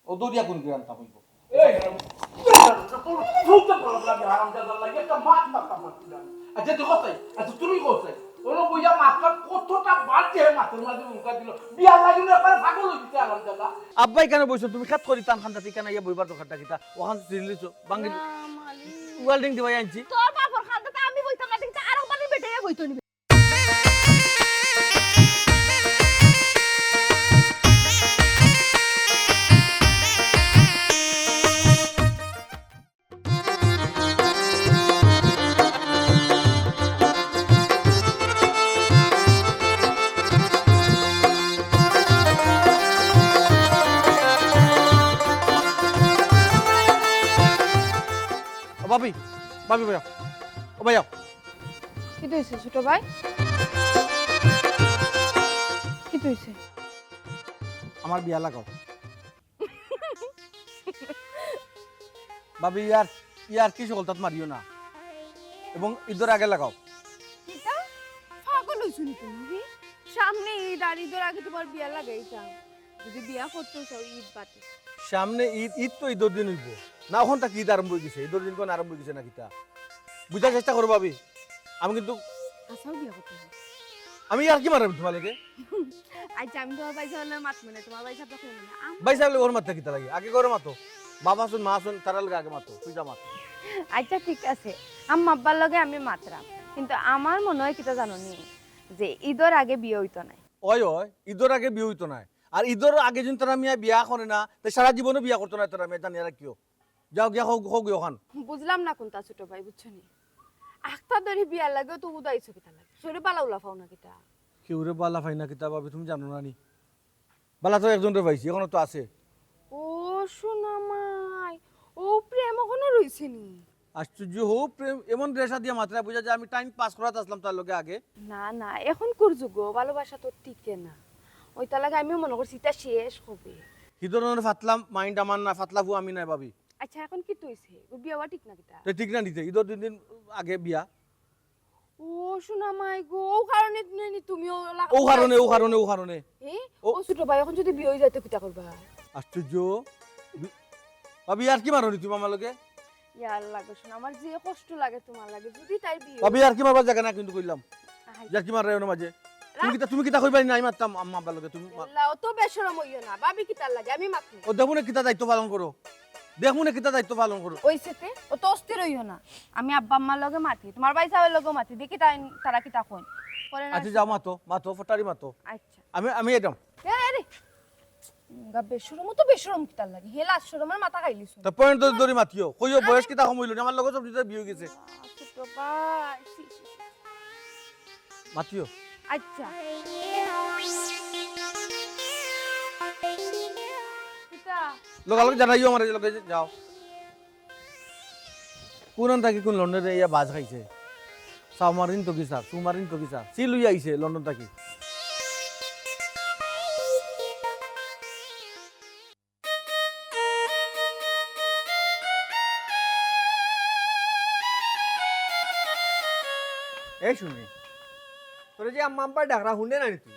ও দরিয়া কোন গ্রাম তা বলবো এই আচ্ছা তুই কোথায় আচ্ছা তুমি কোথায় ওরা বুঝা মাথার কতটা বাড়ছে মাথার মাঝে মুখা দিল বিয়া লাগিলে একবার পাগল হয়ে গেছে আলহামদুলিল্লাহ আব্বাই কেন বইছো তুমি খেত করি টান খান্তা ঠিক কেন ইয়া বইবার তো খাটটা কিতা ওখান দিলিছো বাঙ্গি ওয়েল্ডিং দিবাই আনছি তোর বাপর খান্দাতে আমি বইতাম না ঠিক আরো মানে বেটে বইতো নি বাবি বাবি ভাইয়া ও ভাইয়া কি হইছে ছোট ভাই কি হইছে আমার বিয়া লাগাও বাবি ইয়ার ইয়ার কি সকল তাত মারিও না এবং ঈদের আগে লাগাও কিটা পাগল হইছো নি তুমি সামনে ঈদ আর ঈদের আগে তোমার বিয়া লাগাইতাম যদি বিয়া করতে চাও ঈদ বাটে সামনে ঈদ ঈদ তো ঈদের দিন হইব না ওখান থেকে ঈদ আরম্ভ হয়ে গেছে ঈদের দিন কোন আরম্ভ হয়ে গেছে না কিতা বুঝার চেষ্টা করো ভাবি আমি কিন্তু আসাও বিয়া করতে আমি আর কি মারাম তোমাকে আচ্ছা আমি তোমার পয়সা হলে মাত মানে তোমার পয়সা তো খেয়ে মানে ভাই সাহেব ওর মাথা কিতা লাগে আগে করে মাতো বাবা শুন মা শুন তারা লগে আগে মাতো তুই যা মাতো আচ্ছা ঠিক আছে আম্মা আব্বার লগে আমি মাতরাম কিন্তু আমার মনে হয় কিটা জানো নি যে ঈদের আগে বিয়ে হইতো না ওই ওই ঈদের আগে বিয়ে হইতো না আর ঈদের আগে যদি তারা মিয়া বিয়া করে না তাই সারা জীবনে বিয়া করতো না তারা মেয়ে জানি আর কিও যাও গিয়া হোক হোক ওখান বুঝলাম না কোনটা ছোট ভাই বুঝছো নি আখতা ধরে বিয়া লাগে তো উদাইছো কিটা লাগে শরীর বালা উলা পাও না কিটা কেউরে বালা পাই না কিতা ভাবি তুমি জানো না নি বালা তো একজন রে পাইছি এখনো তো আছে ও সোনা মাই ও প্রেম এখনো রইছে নি আশ্চর্য হোক প্রেম এমন রেশা দিয়া মাত্রা বুঝা যায় আমি টাইম পাস করাতে আসলাম তার লগে আগে না না এখন করছো গো ভালোবাসা তো টিকে না ওইটা লাগে আমি মনে করছি এটা শেষ হবে হিদরনের ফাতলাম মাইন্ড আমার না ফাতলাফু আমি নাই ভাবি আচ্ছা এখন কি তৈছে ও বিয়া হওয়া ঠিক না কিটা তো ঠিক না নিতে ঈদের দিন আগে বিয়া ও সোনা মাই গো ও কারণে তুমিও ও কারণে ও ছোট ভাই এখন যদি বিয়ে হয়ে যাইতে কিটা করবা আশ্চর্য ভাবি আর কি মারনি তুমি আমার লগে ইয়া আল্লাহ গো সোনা আমার যে কষ্ট লাগে তোমার লাগে যদি তাই বিয়ে ভাবি আর কি মারবার জায়গা না কিন্তু কইলাম যার কি মাররে মাঝে তুমি কিতা কইবাই নাই মারতাম আম্মা আব্বার লগে তুমি আল্লাহ ও তো বেশরম হইও না ভাবি কিটা লাগে আমি মাত্র ও দেখুনে কিতা দায়িত্ব পালন করো দেখুনে কিতা দায়িত্ব পালন করো ওইসেতে ও তো অস্থির হইও না আমি আব্বা আম্মার লগে মাতি তোমার ভাই সাহেবের লগে মাতি দেখি তারা কিটা কই পরে না আচ্ছা যাও মাতো ফটারি মাতো আচ্ছা আমি এটাম আরে গা বেশরম তো বেশরম কিটা লাগে হেলা শরমের মাথা খাইলিছ তা পয়েন্ট ধরে মাতিও কইও বয়স কিতা কম হইলো আমার লগে সব দিতে বিয়ে গেছে ছোট ভাই মাতিও আচ্ছা কিটা লগে জানাইও আমার লগে যাও কোন থাকি কোন লন্ডনে ইয়া বাজ খাইছে সামারিন তো কিসা সুমারিন তো কিসা সিলুই আইছে লন্ডন থাকি এই শুনি তোরে যে আম্মা আব্বা ডাকরা শুনে না তুই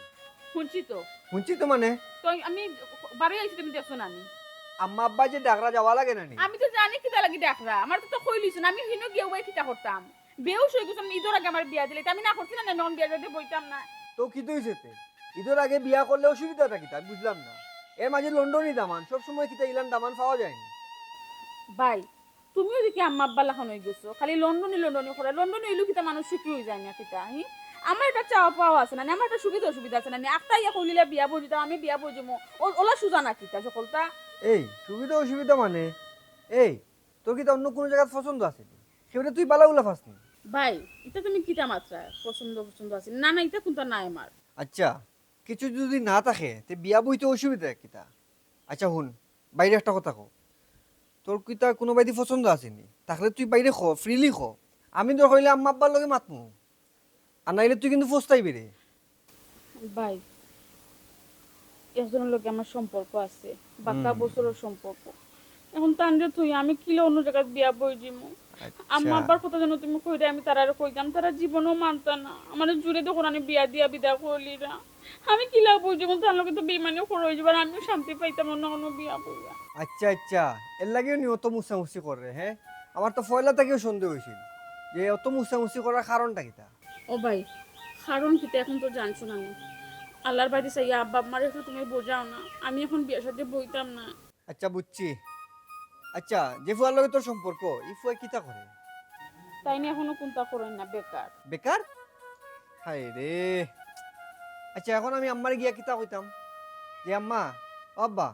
শুনছি তো শুনছি তো মানে তো আমি বাড়ি আইছি তুমি দেখছো না আমি আম্মা আব্বা যে ডাকরা যাওয়া লাগে না নি আমি তো জানি কিতা লাগি ডাকরা আমার তো কইলিছ না আমি হিনো গিয়ে ওই কিতা করতাম বেউস হয়ে গেছিলাম ঈদের আগে আমার বিয়া দিলে আমি না করছি না নন বিয়া দিতে বইতাম না তো কি তো হইছে ঈদের আগে বিয়া করলে অসুবিধাটা কি তাই বুঝলাম না এর মাঝে লন্ডনই দামান সব সময় কিতা ইলান দামান পাওয়া যায় না ভাই তুমিও দেখি আম্মা আব্বা লাখন হয়ে গেছো খালি লন্ডনে করে লন্ডনে এলো কিতা মানুষ সুখী হয়ে যায় না কিতা আমার একটা চাওয়া পাওয়া আছে না আমার একটা সুবিধা অসুবিধা আছে না একটা ইয়া কইলে বিয়া বইতাম আমি বিয়া বইজমো ওলা সুজা না কিতা সকলটা এই সুবিধা অসুবিধা মানে এই তোর কি অন্য কোনো জায়গা পছন্দ আছে সেটা তুই বালাগুলা ফাস নি ভাই এটা তুমি কিতা মাত্রা পছন্দ আছে না এটা কোনটা নাই আমার আচ্ছা কিছু যদি না থাকে তে বিয়া বইতে অসুবিধা কিতা আচ্ছা হুন বাইরে একটা কথা কো তোর কিতা কোনো বাইদি পছন্দ আসেনি তাহলে তুই বাইরে খ ফ্রিলি খ আমি তোর হইলে আম্মা আব্বার লগে মাতমু আর নাইলে তুই কিন্তু ফস্তাইবি রে ভাই একজনের লগে আমার সম্পর্ক আছে বাক্কা বছরের সম্পর্ক এখন তান্ডে তুই আমি কিলে অন্য জায়গায় বিয়া বই দিমু আম্মা আব্বার কথা যেন তুমি কইরে আমি তারা কইতাম, তারা জীবনও মানত না আমার জুড়ে তখন আমি বিয়া দিয়া বিদা করলি না। আমি কি লাভ বুঝি কোন তার লোকে তো বেমানিও করে হয়ে যাবার, আমিও শান্তি পাইতাম অন্য কোনো বিয়া বইয়া। আচ্ছা আচ্ছা, এর লাগেও নি অত মুসামুসি করে? হ্যাঁ, আমার তো ফয়লা থেকেও সন্দেহ হয়েছিল যে অত মুসামুসি করার কারণটা কিটা। ও ভাই কারণ কিতা এখন তো জানছো না, আমি আল্লাহর বাড়ি চাইয়া আব্বা আম্মার একটু তুমি বোঝাও না, আমি এখন বিয়ের সাথে বইতাম না। আচ্ছা বুঝছি। আচ্ছা, যে ফুয়ার লগে তোর সম্পর্ক, এই ফুয়া কিতা করে? তাই নিয়ে এখনো কোনটা করেন না, বেকার। বেকার? হায় রে। আচ্ছা, এখন আমি আম্মারে গিয়া কিতা কইতাম যে আম্মা, আব্বা,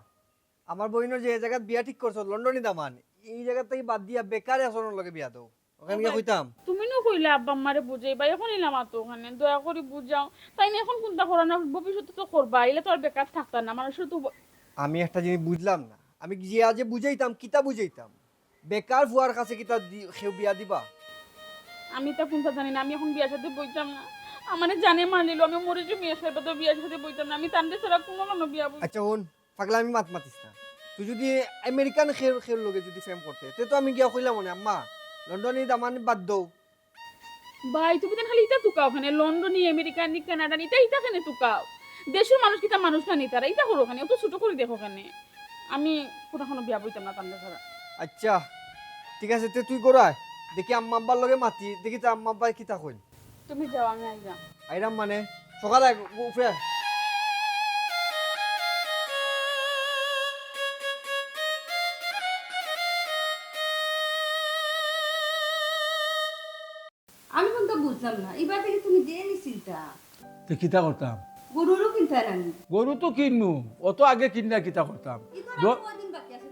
আমার বইনের যে জায়গায় বিয়া ঠিক করছো লন্ডনে দামান, এই জায়গা থেকে বাদ দিয়া বেকারে আসনের লগে বিয়া দাও, ওখানে গিয়া কইতাম। তুমি নো কইলে আব্বা আম্মারে বুঝাই বা এখন এলাম তো ওখানে দয়া করে বুঝাও। তাই নিয়ে এখন কোনটা করো না, ভবিষ্যতে তো করবা, এলে তো আর বেকার থাকতাম না মানুষের তো। আমি একটা জিনিস বুঝলাম না, আমি যে আজ বুঝাইতাম কিতা বুঝাইতাম? বেকার ফুয়ার কাছে কিতা কেউ বিয়া দিবা? আমি তা কোনটা জানি না, আমি এখন বিয়ের সাথে বইতাম না। আমার জানে মানিল আমি মরে যে বিয়ে সাথে তো বিয়ের সাথে বইতাম না, আমি তান্ডে ছাড়া কোনো বিয়া বই। আচ্ছা হন, পাগলা আমি মাত মাতিস না। তুই যদি আমেরিকান খেল খেল লগে যদি ফেম করতে তে তো আমি গিয়া কইলাম মনে আম্মা লন্ডনে দামান বাদ দাও। ভাই তুমি তো খালি ইটা তুকাও ওখানে লন্ডনি আমেরিকা নি কানাডা নি ইটা কেন তুকাও? দেশের মানুষ কিতা মানুষ না নি তারা ইটা করো ওখানে, অত ছোট করে দেখো ওখানে। আমি কোনো বিয়া বইতাম না তান্ডে ছাড়া। আচ্ছা ঠিক আছে, তে তুই করায় দেখি আম্মা আব্বার লগে মাতি দেখি তা আম্মা আব্বাই কিতা কইল। তুমি যাও আমি আইলাম। আইরাম মানে সকালে উপরে। আমি কিন্তু বুঝলাম না এবার থেকে তুমি দিয়ে নিছিলটা তো কিতা করতাম? গরুরও কিনতে রানি গরু তো কিনবো, অত আগে কিনা কিতা করতাম? কদিন বাকি আছে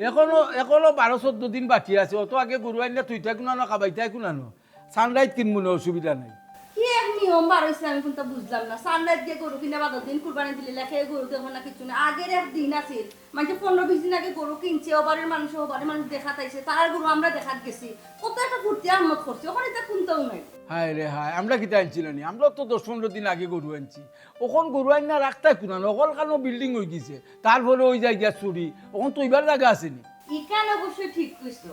এখনো 12-14 দিন বাকি আছে, অত আগে গরু আনিলে তুই থাকু না খাবাইতে কুনানো, সানরাইজ কিনবো না, অসুবিধা নাই। কি এক নিয়ম বার হয়েছে আমি কিন্তু বুঝলাম না। সানরাইজ দিয়ে গরু কিনে বাদ দিন কুরবানি দিলে লেখে গরু দেখো না কিছু না। আগের এক দিন আছে মানে 15-20 দিন আগে গরু কিনছে, ওবারের মানুষ দেখা তাইছে, তার গরু আমরা দেখাত গেছি, কত একটা ফুর্তি আহমদ করছে, ওখানে তা কোনটাও নাই। হায় রে হায়, আমরা কিতা আনছিল নি? আমরা তো 10-15 দিন আগে গরু আনছি, ওখন গরু আন না রাখতাই কুনানো, অকল কানো বিল্ডিং হয়ে গেছে, তারপরে ওই জায়গা চুরি, ওখন তো এবার জায়গা আসেনি। ইকান অবশ্যই ঠিক কইছো,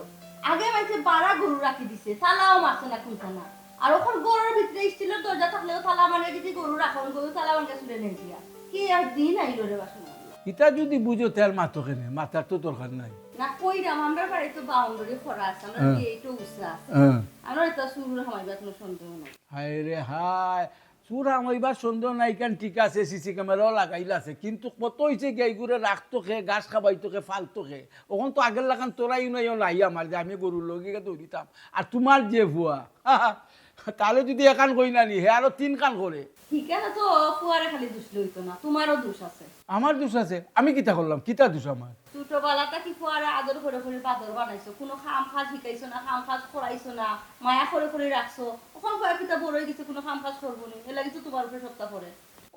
আগে মানে বাড়া গরু রাখি দিছে, তালাও মারছে না কোনটা না। আর ওখান গরুর ভিতরে স্টিলের দরজা থাকলেও তালা মানে যদি গরু রাখন গরু তালা মানে ছুড়ে নেই দিয়া কি আর দিন আইলো রে বাসনা। ইটা যদি বুঝো তেল মাতো কেনে, মাথার তো দরকার নাই। না কইরাম আমরা বাড়ি তো বাউন্ডারি খরা আছে, আমরা এইটা উচ্চা আছে, আমরা এটা শুরুর হামাইবা কোনো সন্দেহ নাই। হায় রে হায়, চুর আমাইবার সন্দেহ নাই কেন? ঠিক আছে, সিসি ক্যামেরাও লাগাইলা আছে, কিন্তু কত হয়েছে গাইগুড়ে রাখতো খে, ঘাস খাবাইতো খে, ফালতো খে, ওখান তো আগের লাগান তোরাই নাই আমার যে আমি গরুর লগে দৌড়িতাম। আর তোমার যে ভুয়া, তাহলে যদি একান কই না নি হে আরো 3 কান করে। ঠিক আছে তো ফুয়ারে খালি দোষ লইতো না, তোমারও দোষ আছে। আমার দোষ আছে? আমি কিতা করলাম? কিতা দোষ আমার? ছোটবেলাটা কি ফুয়ারে আদর করে করে বাদর বানাইছো, কোনো খাম খাজ শিখাইছো না, খাম খাজ করাইছো না, মায়া করে করে রাখছো, ওখান ফুয়া পিতা বড় হয়ে গেছে, কোনো খাম খাজ করবো না, এর লাগি তো তোমার উপরে সপ্তাহ পরে।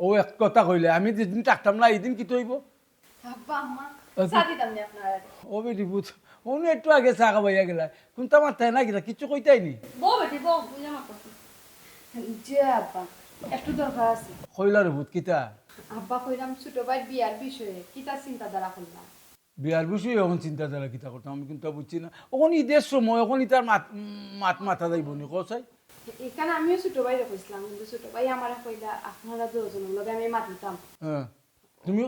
ও এক কথা কইলে আমি যেদিন থাকতাম না এই দিন কি তৈব? আব্বা আম্মা চা দিতাম নি আপনার। ও বেটি বুঝ, অন্য একটু আগে চা খাবাইয়া গেলা, কিন্তু আমার তাই না কিনা কিচ্ছু কইতাই নি। বউ বেটি বউ বুঝে আমার কথা। যে আব্বা একটু দরকার আছে। কইলার ভূত কিতা? আব্বা কইরাম ছোট ভাই বিয়ার বিষয়ে কিতা চিন্তাধারা করলা? বিয়ার বিষয়ে এখন চিন্তাধারা কিতা করতাম আমি কিন্তু বুঝছি না। ওখানে ঈদের সময়, ওখানে তার মাথা যাইব নি কসাই? এখানে আমিও ছোট ভাইরে কইছিলাম, কিন্তু ছোট ভাই আমার কইলা আপনারা দুজনের লগে আমি মাতিতাম। হ্যাঁ, তুমি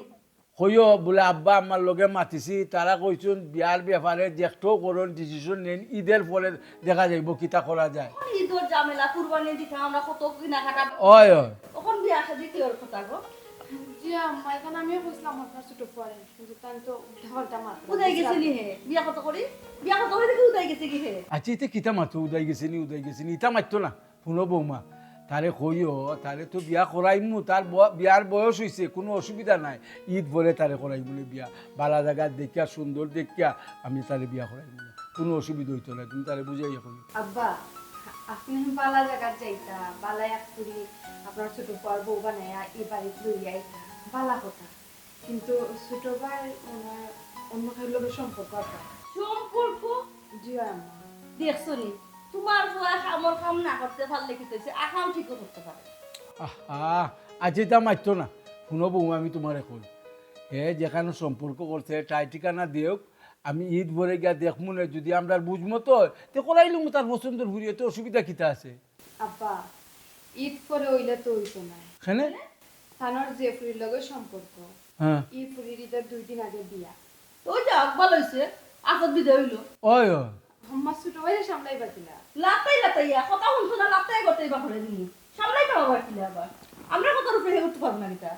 কইও বলে আব্বা আমার লগে মাতিছি, তারা কইছুন বিয়ার ব্যাপারে দেখতেও করুন, ডিসিশন নেন, ঈদের পরে দেখা যাইব কিতা করা যায়। ঈদের ঝামেলা কুরবানি দিতে আমরা কত কেনাকাটা, ওই ওই ওখান বিয়া শাদি কি ওর কথা গো। জি আম্মা এখানে আমিও কইছিলাম আপনার ছোট পরে, কিন্তু তাই তো ঢালটা মাত্র উদয় গেছিলি হে বিয়া কত করি, বিয়া কত করে দেখি উদয় গেছে কি হে। আচ্ছা এতে কিতা মারতো? উদাই গেছে নি ইটা মারতো না শুনো বৌমা, তারে কইও তারে তো বিয়া করাইমু, তার বিয়ার বয়স হয়েছে, কোনো অসুবিধা নাই, ঈদ বলে তারে করাইমু বিয়া, বালা জায়গা দেখিয়া সুন্দর দেখিয়া আমি তারে বিয়া করাইমু, কোনো অসুবিধা হইতো না, তুমি তারে বুঝাইয়া কই। আব্বা আপনি বালা জায়গা যাইতা, বালা এক করি আপনার ছোট পর বউ বানাইয়া এই বাড়িতে লইয়া আইতা, বালা কথা, কিন্তু ছোট ভাই অন্য কারোর লগে সম্পর্ক আছে। সম্পর্ক? জি আম্মা। দেখছো নি তোমার বুয়া কামর কাম না করতে পারলে কি হইছে, আকাম ঠিকও করতে পারে। আহা, আজ এটা মারতো না, শুনো বৌমা আমি তোমারে কই, হে যেখানে সম্পর্ক করছে টাই ঠিকানা দিয়েও, আমি ঈদ ভরে গিয়া দেখমু না যদি আমরা বুঝমো তো তে করাইলুম তার পছন্দের ঘুরিয়ে তো অসুবিধা কিতা আছে আব্বা ঈদ পরে হইলে তো হইতো না এখানে তানোর যে ফুরির লগে সম্পর্ক হ্যাঁ এই ফুরির ঈদের 2 দিন আগে বিয়া তো ওই যে আকবাল হইছে আপদ বিদে হইলো ওই ওই আমার ছোট ভাইরে সামলাই পাতিলা লাতাইয়া কথা শুনছো না লাতাই করতেই বা করে দিমু সামলাই পাবো পারছিলে আবার আমরা কত রূপে হে করতে পারবো না এটা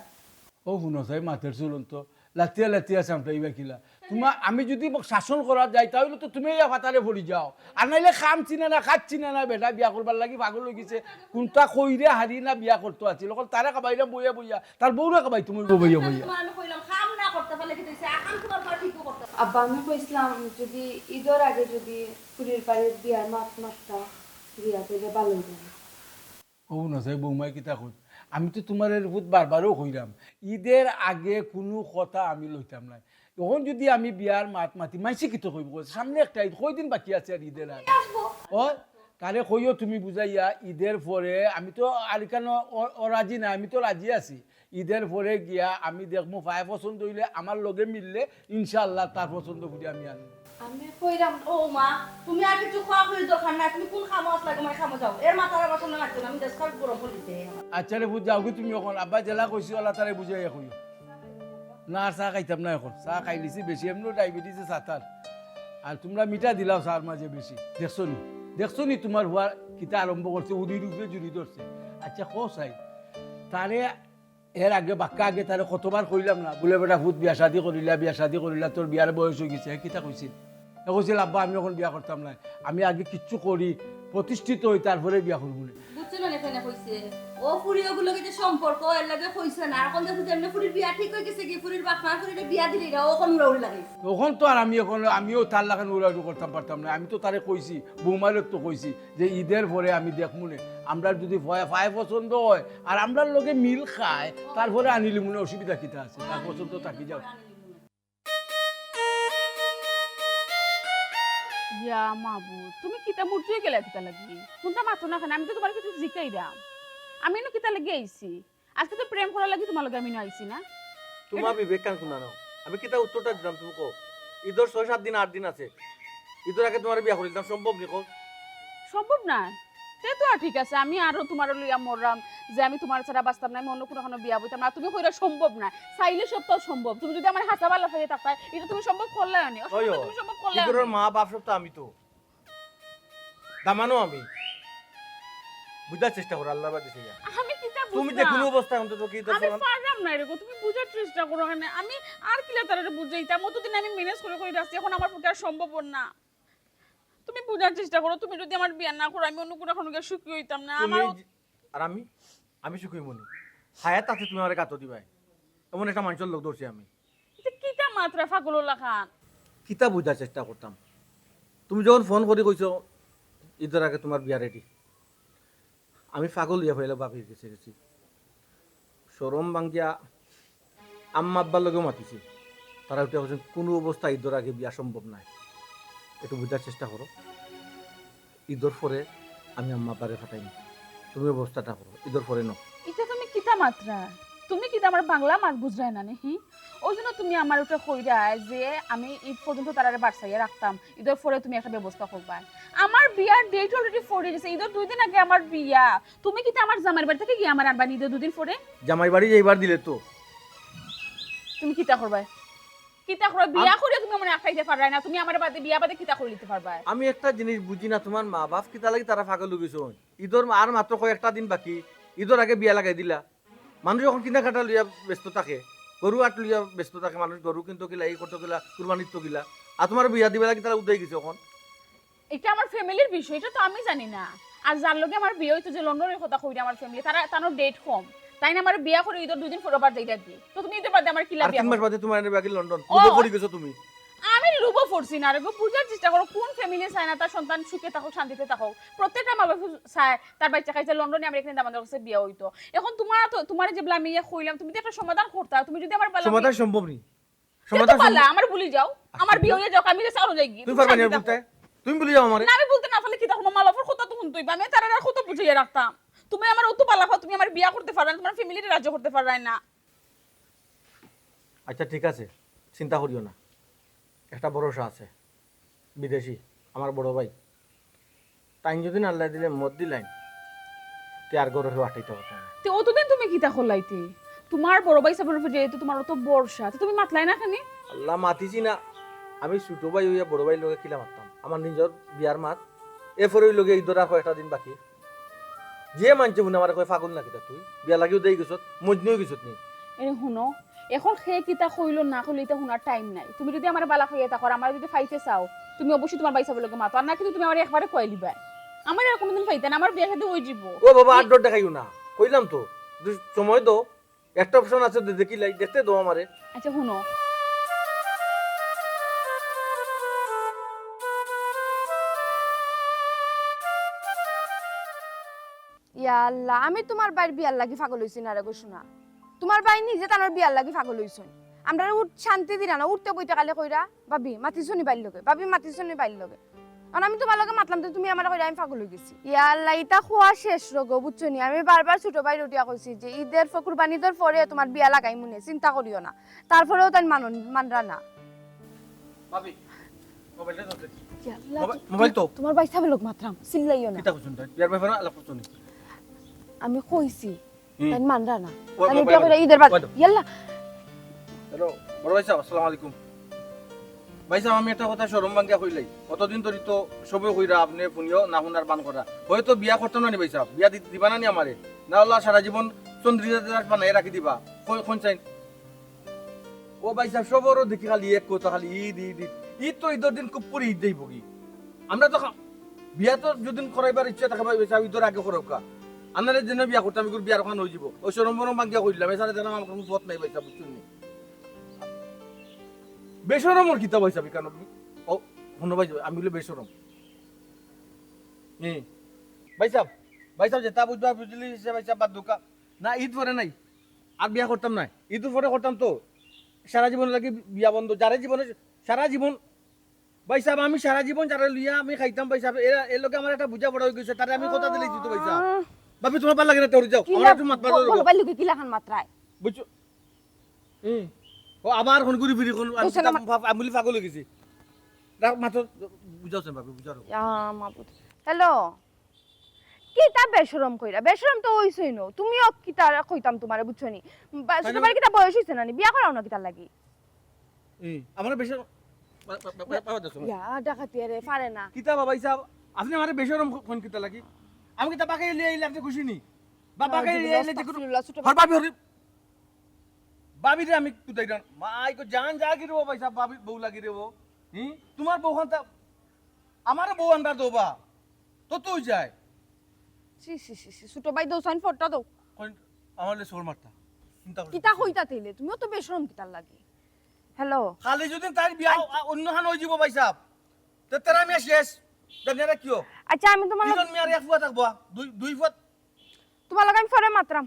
ও শুনো চাই মাথের চুলন তো লাতিয়া লাতিয়া চামটাইবা কিলা তোমার আমি যদি শাসন করা যাই তাহলে তো তুমি ইয়া ফাতারে পড়ি যাও আর নাইলে খাম চিনে না খাত চিনে না বেটা বিয়া করবার লাগি পাগল হয়ে গেছে কোনটা কইরে হারি না বিয়া করতে আছিল অকল তারা কাবাইরা বইয়া বইয়া তার বউরা কাবাই তুমি বইয়া বইয়া তোমার আমি কইলাম খাম না করতে পারলে কি হইছে আকাম তোমার পর ঠিক করতে আব্বা আমি কইছিলাম যদি ঈদের আগে যদি ফুরির বাড়ির বিয়ার মাত্রা বিয়া করে ভালো হইবে ও না চাই বৌমাই কিতা কই আমি তো তোমার বহুত বারবারও কইলাম ঈদের আগে কোনো কথা আমি লইতাম না এখন যদি আমি বিয়ার মাতি মাইসি কিতো কইব সামনে একটা ঈদ কয়দিন বাকি আছে আর ঈদের আগে ও তারে কইও তুমি বুঝাইয়া ঈদের পরে আমি তো আর কেন রাজি না আমি তো রাজি আছি ঈদের পরে গিয়া আমি দেখবো ভাই পছন্দ হইলে আমার লগে মিললে ইনশাআল্লাহ তার পছন্দ করি আমি আনবো আমি কইরাম ও মা তুমি আর কিছু খাওয়া করে দরকার না তুমি কোন খামো আসলে তোমার খামো যাও এর মাথার বাসন না লাগছে না আমি দেশ খাওয়া গরম করে দিতে আচ্ছা রে বুঝ যাও কি তুমি এখন আব্বা জেলা কইছি আল্লাহ তারে বুঝাইয়া কইও না আর চাহ খাইতাম না এখন চাহ খাইলিছি বেশি এমনিও ডায়াবেটিসে সাতার আর তোমরা মিঠা দিলাও চার মাঝে বেশি দেখছো নি তোমার হওয়ার কিতা আরম্ভ করছে উড়ির উপরে জুড়ি ধরছে আচ্ছা কো চাই তারে এর আগে বাক্কা আগে তারে কতবার কইলাম না বলে বেটা ভূত বিয়া শাদি করিলা তোর বিয়ার বয়স হয়ে গেছে কিতা কইছিল কইছিল আব্বা আমি এখন বিয়া করতাম না আমি আগে কিচ্ছু করি প্রতিষ্ঠিত হই তারপরে বিয়া করবো বলে বুঝছো না এখানে কইছে ও ফুরি ওগুলো যে সম্পর্ক এর লাগে কইছে না এখন দেখো যে এমনি ফুরির বিয়া ঠিক হয়ে গেছে কি ফুরির বাপ মা ফুরির বিয়া দিলি না ও কোন উড়াউড়ি লাগে তখন তো আর আমিও তার লাগান উড়াউড়ি করতাম পারতাম না আমি তো তারে কইছি বৌমারের তো কইছি যে ঈদের পরে আমি দেখমু না আমরা যদি ফাই পছন্দ হয় আর আমরার লোকে মিল খায় তারপরে আনিলি মনে অসুবিধা কিতা আছে তার পছন্দ থাকি যাও ইয়া মাবু তুমি কিতা মুরজুয়ে গেলে কিতা লাগি কোনটা মাথো না খান আমি তো তোমার কিছু জিকাই দাম আমি নো কিতা লাগি আইছি আজকে তো প্রেম করার লাগি তোমার লগে আমি আইছি না তোমার বিবেক কান কোনা নাও আমি কিতা উত্তরটা দিলাম তুমি কো ঈদের 6-7 দিন 8 দিন আছে ঈদের আগে তোমার বিয়া করিলাম সম্ভব নি কো সম্ভব না তে তো আর ঠিক আছে আমি আরো তোমার লইয়া মররাম যে আমি তোমার ছাড়া বাঁচতাম না আমি অন্য কোনো বিয়া বইতাম না তুমি কইরা সম্ভব না চাইলে সব তো সম্ভব তুমি যদি আমার হাসা বালা ফেলে থাকতা এটা তুমি সম্ভব করলে না তুমি সম্ভব করলে ঈদের মা বাপ সব তো আমি তো দামানো আমি বুঝার চেষ্টা করো আল্লাহ বাদ দিছে আমি কিতা বুঝতাম তুমি যে কোনো অবস্থায় অন্তত কি আমি পারলাম না এরকম তুমি বুঝার চেষ্টা করো না আমি আর কিলা তারে বুঝাইতাম মতদিন আমি ম্যানেজ করে রাখছি এখন আমার পক্ষে আর সম্ভব না তুমি বুঝার চেষ্টা করো তুমি যদি আমার বিয়া না করো আমি অন্য কোনো গিয়ে সুখী হইতাম না আমার আর আমি সুখী মনি হায়াত আছে তুমি আমারে কাটো দিবাই এমন একটা মানুষের লোক ধরছি আমি এটা কিতা মাত্রা ফাগলুল্লাহ খান কিতা বুঝার চেষ্টা করতাম তুমি যখন ফোন করে কইছো ঈদের আগে তোমার বিয়া রেডি আমি পাগল ইয়া ফেলে বাপির কাছে গেছি সরম বাঙ্গিয়া আম্মা আব্বার লগেও মাতিছি তারা উঠে বলছেন কোনো অবস্থা ঈদের আগে বিয়া সম্ভব নাই একটু বুঝার চেষ্টা করো ঈদের পরে আমি আম্মা আব্বারে ফাটাইনি তুমি অবস্থাটা করো ঈদের পরে নো এটা তুমি কিতা মাত্রা তুমি কিতা আমার বাংলা মাত বুঝরাই না হি ওই জন্য তুমি আমার ওটা কইরা যে আমি ঈদ পর্যন্ত তারারে বাড়সাইয়া রাখতাম ঈদের পরে তুমি একটা ব্যবস্থা করবা আমার বিয়ার ডেট অলরেডি পড়ে গেছে ঈদের 2 দিন আগে আমার বিয়া তুমি কিতা আমার জামাইর বাড়ি থেকে গিয়ে আমার আনবা ঈদের 2 দিন পরে জামাই বাড়ি এইবার দিলে তো তুমি কিতা করবা কিতা করবা বিয়া করে তুমি মনে আখাইতে পারবা না তুমি আমার বাদে বিয়া বাদে কিতা করে নিতে পারবা আমি একটা জিনিস বুঝি না তোমার মা বাপ কিতা লাগি তারা পাগল হয়ে গেছে ঈদের আর মাত্র কয়েকটা দিন বাকি ঈদের আগে বিয়া লাগাই দিলা মানুষ যখন কিনা কাটা লইয়া ব্যস্ত থাকে গরু আট লইয়া ব্যস্ত থাকে মানুষ গরু কিন্তু গিলা এই করতে গিলা কুরবানির তো গিলা আর তোমার বিয়া দিবে লাগি তারা উদয় গেছে এখন এটা আমার ফ্যামিলির বিষয় এটা তো আমি জানি না আর যার লগে আমার বিয়ে হইতো যে লন্ডনের কথা কইরা আমার ফ্যামিলি তারা তানোর ডেট কম তাই না আমার বিয়া করে ঈদের 2 দিন পর আবার যাইতা দি তো তুমি ঈদের বাদে আমার কি লাগবে 3 মাস বাদে তোমার বাকি লন্ডন তুমি পড়ে গেছো তুমি আমি রুবো ফোরছি না রে গো বুঝার চেষ্টা করো কোন ফ্যামিলি চায় না তার সন্তান সুখে থাকুক শান্তিতে থাকুক প্রত্যেকটা মা বাবা চায় তার বাচ্চা কাছে লন্ডনে আমরা এখানে দামাদের কাছে বিয়া হইতো এখন তোমার যে আমি ইয়া কইলাম তুমি তো একটা সমাধান করতা তুমি যদি আমার বালা সমাধান সম্ভব নি সমাধান পারলা আমার ভুলি যাও আমার বিয়ে হয়ে যাও আমি যে চালু যাই তুমি পারবা না বলতে তুমি ভুলি যাও আমারে না আমি বলতে না পারলে কি তখন মালাফর কথা তো শুনতই আমি তার আর কত বুঝিয়ে রাখতাম তুমি আমার অত পালাফা তুমি আমার বিয়া করতে পারলা না তোমার ফ্যামিলিতে রাজ্য করতে পারলাই না আচ্ছা ঠিক আছে চিন্তা করিও না একটা ভরসা আছে, বিদেশি আমার বড় ভাই, টাইম যদি আল্লাহ দিলে মদ দিলাইন তে আর গরু হাঁটাইতে হতো না। তো অতদিন তুমি কিতা খোলাইতে? তোমার বড় ভাই সাবর উপর যেহেতু তোমার অত বর্ষা, তো তুমি মাতলাই না খানি? আল্লাহ মাতিছি না, আমি ছোট ভাই হইয়া বড় ভাই লগে কিলা মারতাম, আমার নিজের বিয়ার মাত এরপরে ওই লগে ঈদের আর কয়েকটা দিন বাকি। যে মানছে মনে আমার কয় পাগল না কিতা তুই বিয়া লাগিও দেই গেছত মজনিও গেছত নি। এনে শুনো, এখন সে কিতা কইল না কইল এটা শোনার টাইম নাই। তুমি যদি আমার বালা খাইয়া থাকো, আমার যদি ফাইতে চাও, তুমি অবশ্যই তোমার ভাই সাবর লগে মাতো, আর না কিন্তু তুমি আমার একবারে কই লিবা। আমার আর কোনোদিন ফাইতে না, আমার বিয়া সাথে হই যাব। ও বাবা আর ডর দেখাইও না, কইলাম তো সময় দাও, একটা অপশন আছে দেখিলাই দেখতে দাও আমারে। আচ্ছা শুনো, ইয়া আল্লাহ, আমি তোমার বাইর বিয়ার লাগি পাগল হইছি না রে গো শোনা। তোমার বাই নিজে তানোর বিয়ার লাগি পাগল হইছন। আমরা উঠ শান্তি দিরা না, উঠতে বইতে কালে কইরা ভাবি মাতি শুনি বাইর লগে, ভাবি মাতি শুনি বাইর লগে। আর আমি তোমার লগে মাতলাম তো তুমি আমার কইরা আমি পাগল হই গেছি। ইয়া আল্লাহ, ইটা খোয়া শেষ রগো বুঝছো নি। আমি বারবার ছোট ভাই রটিয়া কইছি যে ঈদের কুরবানিদের পরে তোমার বিয়া লাগাই মনে, চিন্তা করিও না। তারপরেও তাই মানরা না। ভাবি মোবাইলটা দাও। ইয়া আল্লাহ, মোবাইল তো তোমার ভাই সাবে লোক মাতলাম, চিল্লাইও না। কিতা কইছুন তাই বিয়ার ব্যাপারে আলাপ করছুন। আমি কইছি তাই মানরা না। ওই আমি মোবাইল বিয়া কইরা ঈদের বাদ ইয়াল্লা। হ্যালো বড় ভাই সাহেব, আসসালামু আলাইকুম। ভাই সাহেব আমি একটা কথা শরম ভাঙ্গিয়া কইলাই, কতদিন ধরে তো সবে কইরা আপনি ফোনিও না শুনার বান করা, হয়তো বিয়া করতাম না নি ভাই সাহেব, বিয়া দিবা না নি আমারে, না আল্লাহ সারা জীবন চন্দ্রিকা বানাই রাখি দিবা কোন চাই। ও ভাই সাহেব সবরও দেখি খালি এক কথা, খালি ঈদ ঈদ ঈদ ঈদ, তো ঈদের দিন খুব পরে ঈদ দেই বগি। আমরা তো বিয়া তো যদি করাইবার ইচ্ছা থাকে ভাই সাহেব ঈদের আগে করোকা, আপনারা যেন বিয়া করতাম বিয়ার ওখানে হয়ে যাব, ওই শরম বরম ভাঙ্গিয়া কইলাম, এছাড়া যেন আমার কোনো পথ নাই ভাই সাহেব, বুঝছেন নি। বেসরমর কিতাব হইছাবি কেন? ও শুনো ভাই আমি বলি বেসরম ভাই সাহেব যেটা বুঝবা বুঝলি ভাই সাহেব বাদ দোকা না, ঈদ পরে নাই আর বিয়া করতাম না, ঈদ পরে করতাম তো সারা জীবন লাগে বিয়া বন্ধ, যারা জীবনে সারা জীবন ভাই সাহেব আমি সারা জীবন যারা লিয়া আমি খাইতাম ভাই সাহেব, এর লগে আমার একটা বুঝা বড় হয়ে গেছে, তারে আমি কথা দিলেই দিত ভাই সাহেব। ভাবি তোমার ভালো লাগে না তোর যাও, আমার একটু মাত মারো বল ভাই লগে কিলা খান মাত্রায় বুঝছো। ও আবার কোন ঘুরি ফিরি কোন আমি পাগল হয়ে গেছি, মাত্র বুঝাচ্ছেন ভাবি বুঝার। হ্যালো, কিতা বেশরম কইরা? বেশরম তো হইছই নো, তুমিও কিতা কইতাম তোমারে বুঝছো নি। তোমার কিতা বয়স হইছে না নি, বিয়া করাও না কিতা লাগি? আমার বেশি ইয়া ডাকাতি রে পারে না। কিতা বাবা ইসা আপনি আমার বেশরম কোন কিতা লাগি? আমি কিতা বাকে লিয়ে আইলে আপনি খুশি নি? বাবাকে লিয়ে আইলে যে হর ভাবি হরি ভাবি রে আমি কুতাই না মাই কো জান যা কি রে ভাই সাহেব, ভাবি বউ লাগি রে ও তোমার বউ খান তা আমার বউ আন্ডার দোবা তো তুই যায় সি সি সি সি ছোট ভাই দোসাইন ফটো দাও। আমার লে সোর মারতা চিন্তা কর কিতা কইতা তেলে তুমিও তো বেশরম কিতা লাগি। হ্যালো, খালি যদি তার বিয়া অন্য খান হই যাব ভাই সাহেব, তো তেরা মিয়া শেষ জানেরা কিও। আচ্ছা আমি তোমার দুজন মিয়ার এক ফুয়া থাকবো, দুই ফুয়া তোমার লগে আমি পরে মাত্রাম।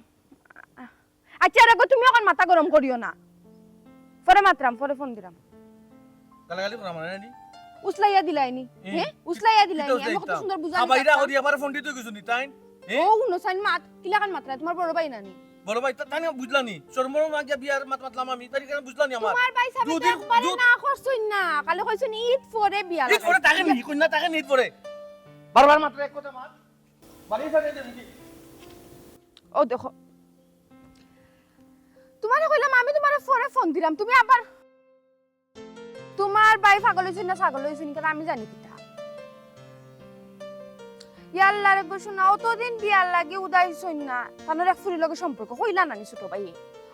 আচ্ছা রাগো, তুমি এখন মাথা গরম করিও না, পরে মাত্রাম, পরে ফোন দিলাম। গালাগালি করা মানে নি উসলাইয়া দিলাইনি, হ্যাঁ উসলাইয়া দিলাইনি। আমি কত সুন্দর বুঝাই বাইরা হরি আমার ফোন দিতে কিছু নি তাই ও হুনো সাইন মাত কিলা কান মাত্রা তোমার বড় ভাই নানি। বড় ভাই তানি বুঝলানি শর্মর মাগিয়া বিয়ার মাতলাম আমি তারি কেন বুঝলানি আমার তোমার ভাই সাহেব একবারে না করছই না, কালে কইছেন ঈদ পরে বিয়া ঈদ পরে তাকে নি কইনা তাকে নি ঈদ পরে বারবার মাত্র এক কথা মাত বাড়ি সাথে দেখি। ও দেখো তোমারে কইলাম আমি তোমারে পরে ফোন দিলাম, তুমি আবার তোমার ভাই পাগল হইছেন না ছাগল হইছেন কেন আমি জানি কিটা। ইয়াল্লা রে গো শোনা, অতদিন বিয়ার লাগে উদাইছই না, তানোর এক ফুরির লগে সম্পর্ক হইলা নানি ছোট ভাই,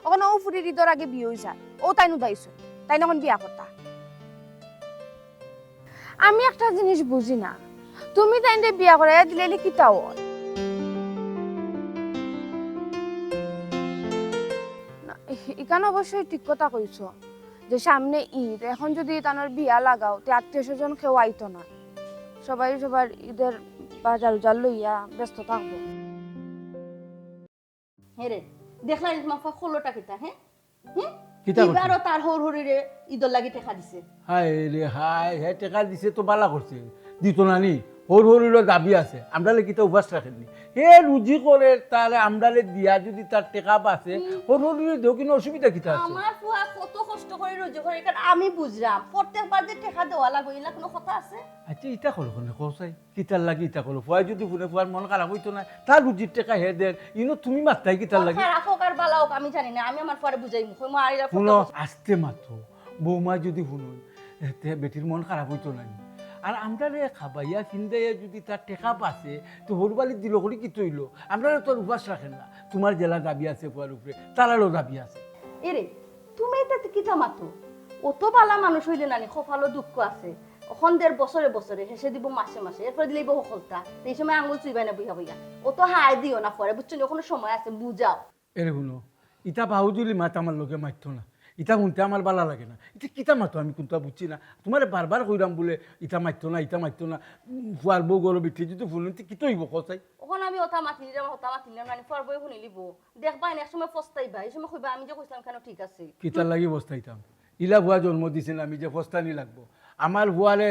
ওখানে ও ফুরির ঈদের আগে বিয়ে হইছা, ও তাই উদাইছই, তাই না বিয়া করতা। আমি একটা জিনিস বুঝি না, তুমি তাই বিয়া করে দিলে কিতাও এখানে অবশ্যই ঠিক কথা কইছো যে সামনে ঈদ, এখন যদি তানোর বিয়া লাগাও তে আত্মীয় স্বজন কেউ আইতো না, সবাই সবার ঈদের বাজার উজার লইয়া ব্যস্ত থাকবো। হ্যাঁ রে দেখলাই মাফা ষোলোটা কিতা হ্যাঁ কিতা করছে? এবারও তার হর হরিরে ঈদর লাগি টেকা দিছে। হায় রে হায়, হ্যাঁ টেকা দিছে তো বালা করছে, দিত না নি হর হরিরও দাবি আছে আমরালে কিতা উপাস রাখেননি হে রুজি করে তাহলে আমরালে দিয়া যদি তার টেকা পাচ্ছে হর হরির দেও কিন্তু অসুবিধা কিতা আছে আমার ফুয়া কত কষ্ট করে রোজগার করে কারণ আমি বুঝলাম প্রত্যেকবার যে টাকা দেওয়া লাগবে এলা কোনো কথা আছে আচ্ছা ইটা করো কোনে কসাই কিতার লাগি ইটা করো ফুয়াই যদি ফুনে ফুয়ার মন খারাপ হইতো না তার রুজির টেকা হে দেন ইনো তুমি মাত্রাই কিতার লাগি খারাপ হোক আর ভালো হোক আমি জানি না আমি আমার ফুয়ারে বুঝাই মুখ মারিরা শুনো আস্তে মাত্র বৌমা যদি শুনুন এতে বেটির মন খারাপ হইতো না আর আমরা রে খাবাইয়া ফিন্দাইয়া যদি তার টেকা পাচ্ছে তো হরবালি দিল করি কি তৈল আমরা তোর উপাস রাখেন না তোমার জেলা দাবি আছে ফুয়ার উপরে তারারও দাবি আছে এরে তুমি এটাতে কিতা মাতো অত বালা মানুষ হইলে নানি কপালও দুঃখ আছে ওখান দের বছরে বছরে হেসে দিব মাসে মাসে এরপরে দিলেই বহু সলতা এই সময় আঙুল চুইবাই না বইয়া বইয়া অত হাই দিও না পরে বুঝছো ওখানে সময় আছে বুঝাও এরে শুনো ইটা বাহুজুলি মাত আমার লোকে মারতো না ইটা শুনতে আমার ভালো লাগে না এটা কিতা মাতো আমি কোনটা বুঝছি না তোমার বারবার কইরাম বলে ইটা মারতো না ফুয়ার বউ গরো বিঠি যদি ফুলতে কি তৈব কসাই ওখানে আমি ওটা মাতি নিলাম মানে পর বই শুনি লিব দেখবা এক সময় ফস্তাইবা এই সময় কইবা আমি যে কইছিলাম কেন ঠিক আছে কিতার লাগি বস্তাইতাম ইলা ভুয়া জন্ম দিছিল আমি যে ফস্তানি লাগবো আমার ভুয়ারে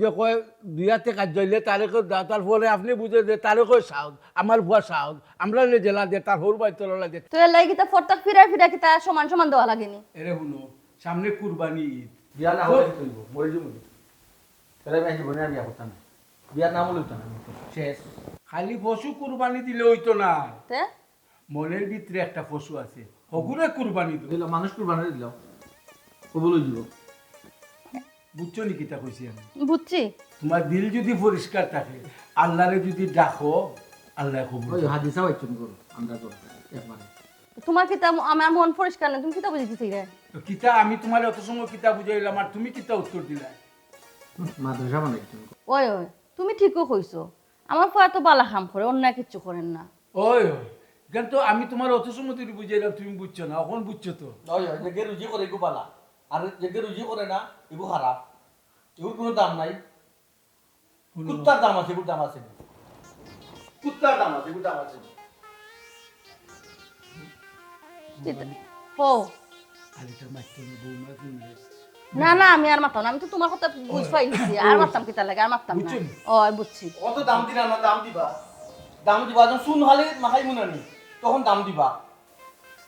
যে কয় দুইয়াতে কাজ হইলে তারে তার ফলে আপনি বুঝে যে তারে কয় সাউদ আমার ভুয়া সাউদ আমরা জেলা দে তার হর বাই তোলা দে তো এর লাগি কিতা ফরতাক ফিরা কিতা সমান সমান দেওয়া লাগেনি এরে শুনো সামনে কুরবানি ঈদ বিয়া না হলে কি হইব মরে যাবো তাহলে আমি বনে বিয়া করতাম না বিয়ার নাম হইতো না শেষ খালি পশু কুরবানি দিলে হইতো না তে মনের ভিতরে একটা পশু আছে হগুরে কুরবানি দিল মানুষ কুরবানি দিল কবুল দিব বুঝছো নি কিতা কইছি আমি বুঝছি তোমার দিল যদি পরিষ্কার থাকে আল্লাহরে যদি ডাকো আল্লাহ কবুল ওই হাদিসা বাইচুন করো আমরা তো একবারে তোমার কিতা আমার মন পরিষ্কার না তুমি কিতা বুঝিতেছি রে তো কিতা আমি তোমার অত সময় কিতা বুঝাইলাম আর তুমি কিতা উত্তর দিলা মাদ্রাসা বানাইছুন ওই তুমি ঠিকও কইছো আমার ফুয়া তো বালা কাম করে অন্য কিছু করেন না ওই কিন্তু আমি তোমার অত সময় তুই বুঝাইলাম তুমি বুঝছো না এখন বুঝছো তো ওই যে রুজি করে এগু পালা আর যে রুজি করে না এগু খারাপ এগুর কোনো দাম নাই কুত্তার দাম আছে এগুর দাম আছে কুত্তার দাম আছে এগুর দাম আছে হো আলিটা মাইতো বৌমা শুনলে না না আমি আর মারতাম না আমি তো তোমার কথা বুঝ পাইছি আর মারতাম কিতা লাগে আর মারতাম না বুঝছি কত দাম দিনা না দাম দিবা যখন শুন হালে মাখাই মুনানি তখন দাম দিবা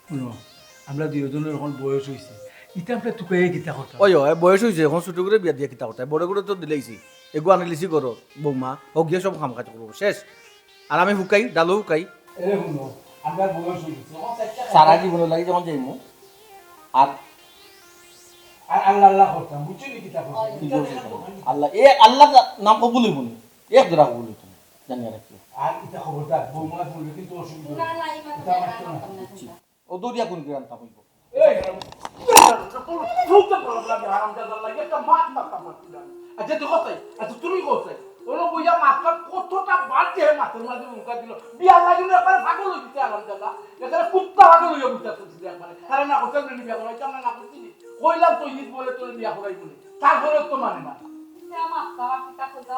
শুনো আমরা দুজনের এখন বয়স হয়েছে ইটা আমরা তোকে কিতা কথা ওই বয়স হয়েছে এখন ছোট করে বিয়া দিয়ে কিতা কথা বড় করে তো দিলেইছি এগু আনি লিছি করো বৌমা হোক গিয়ে সব খাম কাজ করবো শেষ আর আমি হুকাই ডালো হুকাই এরে শুনো আমরা বয়স হয়েছে সারা জীবন লাগে যখন যাইমু আর আর আল্লাহ আল্লাহ করতাম বুঝছো নি কিতা কথা আল্লাহ আল্লাহ নাম কবুল হইব নি এক ধরা কবুল হইতো জানি রাখি আর এটা খবরদার বৌমা শুনলে কিন্তু অসুবিধা না না ইমান ও দরিয়া কোন গ্রাম তা হইব আচ্ছা তো কথাই আচ্ছা তুমি কোথায় ওরা বইয়া মাথার কতটা বাড়ছে মাথার মাঝে মুখা দিল বিয়া লাগিলে একবারে পাগল হয়ে দিতে আলহামদুলিল্লাহ এখানে কুত্তা পাগল হয়ে বুঝতে করছি একবারে কারণ না হোটেল রেডি বিয়া করাইতে আমরা না করছি কইলাম তো ঈদ বলে তোর বিয়া করাই বলে তারপরে তো মানে না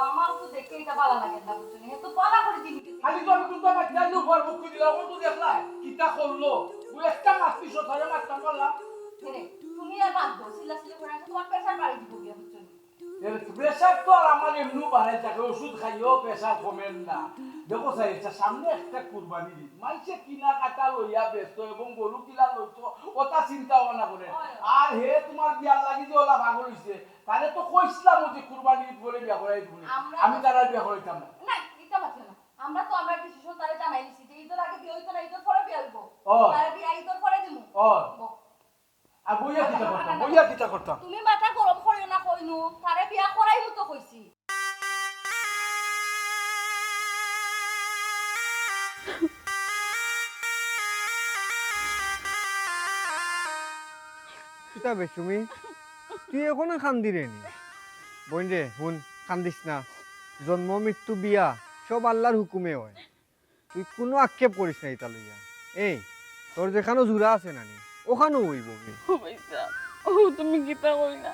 আমার তো দেখে এটা ভালো লাগে না বুঝছো তো বলা করে দিবি খালি তো আমি কুত্তা মাছ দিলাম উপর মুখ দিলাম ও তো দেখলা কিতা করলো ওই একটা মাছ পিস ধরে মাছটা করলাম তুমি আর বাদ দাও সিলা করে তোমার পেশার বাড়ি দিব গিয়া বুঝছো প্রেশার তো আর আমার এমনি বাড়াই থাকে ওষুধ খাইও প্রেশার কমেন না দেখো স্যার এটা সামনে একটা কুরবানি দিন মানুষে কিনা কাটা লইয়া ব্যস্ত এবং গরু কিনা লইতো ওটা চিন্তা ভাবনা করে আর হে তোমার বিয়ার লাগি যে ওলা ভাগল হইছে তাহলে তো কইছিলাম যে কুরবানি ঈদ বলে বিয়া করাই তুমি আমি তারা বিয়া করাইতাম না না এটা বাচ্চা না আমরা তো আমরা ডিসিশন তারে জানাই দিছি যে ঈদের আগে বিয়ে হইতো না ঈদের পরে বিয়ে হইব তারে বিয়ে ঈদের পরে দিমু আর বইয়া কিতা করতাম তুমি মাথা গরম করিও না কইনু তারে বিয়া করাইবো তো কইছি কিতা বেশুমি তুই এখনো কান্দি রে নি বোন রে হুন কান্দিস না জন্ম মৃত্যু বিয়া সব আল্লাহর হুকুমে হয় তুই কোনো আক্ষেপ করিস না এটা লইয়া এই তোর যেখানে জুড়া আছে নানি ওখানেও হইব তুমি গীতা কইলা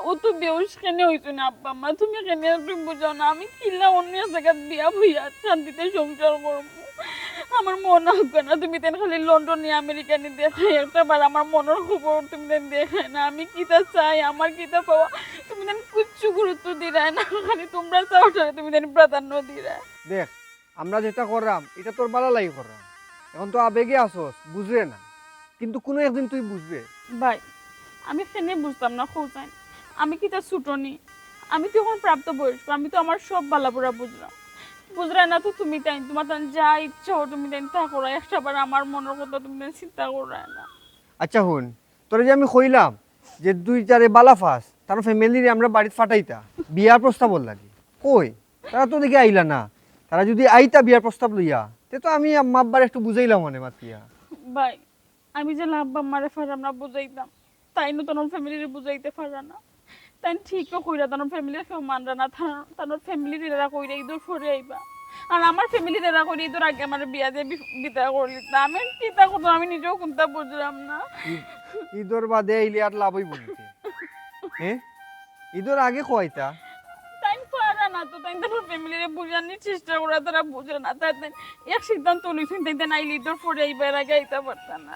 ও তো বেউস কেন হইছো না আব্বা মা তুমি কেন তুমি বুঝাও না আমি কিল্লা অন্য জায়গা বিয়া ভইয়া শান্তিতে সংসার করবো আমার মন হবে না তুমি তেন খালি লন্ডনে আমেরিকা নিয়ে দেখাই একটা বার আমার মনের খবর তুমি তেন দেখাই না আমি কিতা চাই আমার কিতা পাওয়া তুমি দেন কিচ্ছু গুরুত্ব দিরাই না, খালি তোমরা চাওটারে তুমি দেন প্রাধান্য দিরাই। দেখ আমরা যেটা করলাম এটা তোর ভালো লাগি করলাম, এখন তো আবেগে আসস বুঝবে না, কিন্তু কোনো একদিন তুই বুঝবে। ভাই আমি ফেনে বুঝতাম না খোঁজাই, আমি কি তা ছুটনি, আমি তো এখন প্রাপ্ত বয়স্ক, আমি তো আমার সব বালাপুরা বুঝলাম। বুঝরাই না তো তুমি তাই, তোমার তাই যা ইচ্ছা হো তুমি তাই তা করো, একটাবার আমার মনের কথা তুমি তাই চিন্তা করাই না। আচ্ছা হুন, তোরে যে আমি কইলাম যে দুই চারে বালা ফাস তার ফ্যামিলির আমরা বাড়িতে ফাটাইতা বিয়ার প্রস্তাব লাগে, কই তারা তো দেখি আইলা না। তারা যদি আইতা বিয়ার প্রস্তাব লইয়া তে তো আমি আম্মা আব্বার একটু বুঝাইলাম মনে মাতিয়া। ভাই আমি যে লাভবা মারে ফারাম না বুঝাইতাম, তাই নতুন ফ্যামিলির বুঝাইতে পারা না, তাই ঠিকও কইরা তার ফ্যামিলির কেউ মানরা না, তার ফ্যামিলির এরা কইরা ঈদর সরে আইবা, আর আমার ফ্যামিলির এরা কইরা ঈদর আগে আমার বিয়া দিয়ে বিদায় করলি না। আমি চিন্তা করতাম, আমি নিজেও কোনটা বুঝলাম না। ঈদর বাদে আইলে আর লাভই বলিতে, হ্যাঁ ঈদর আগে কয়তা তাই পারা না তো, তাই তার ফ্যামিলির বুঝানোর চেষ্টা করা, তারা বুঝে না, তাই এক সিদ্ধান্ত লইছেন, তাই তাই আইলি ঈদর পরে আইবার আগে আইতা পারতা না।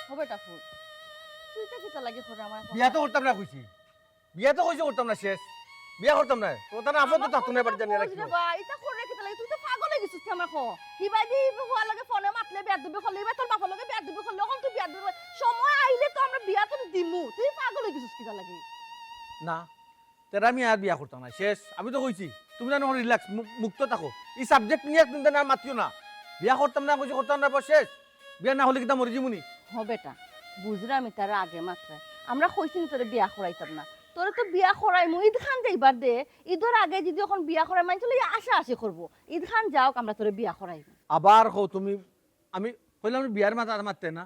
হবেটা ফুল তুই তো কিতা লাগে করে আমার বিয়া তো করতাম না কইছি, বিয়া তো কইছি করতাম না, শেষ বিয়া করতাম না। তো তারা আপদ তো তাতো না বাড়ি জানিয়ে রাখি। ভাই এটা করে কিতা লাগে, তুই তো পাগল হয়ে গেছিস কি আমার কো হিবাই দি হওয়ার লাগে ফোনে মাতলে বিয়া দিবে করলে, এবার তোর বাপের লগে বিয়া দিবে করলে, এখন তুই বিয়া দিবে সময় আইলে তো আমরা বিয়া তো দিমু, তুই পাগল হয়ে গেছিস কিতা লাগে। না তেরা আমি আর বিয়া করতাম না, শেষ। আমি তো কইছি তুমি জানো রিল্যাক্স মুক্ত থাকো, এই সাবজেক্ট নিয়ে তুমি আর মাতিও না। বিয়া করতাম না কইছি করতাম না, শেষ। বিয়া না হলে কিতা মরে যাবনি। হবেটা বুঝলাম তার আগে মাত্রায় আমরা কইছি তোরে বিয়া করাইতাম না, তোরে তো বিয়া করাইমু ঈদ খান যাইবার দে, ঈদের আগে যদি এখন বিয়া করাই মানে চলে আশা আশি করবো, ঈদ খান যাওক আমরা তোরে বিয়া করাইমু। আবার কও তুমি, আমি কইলাম বিয়ার মারতে না।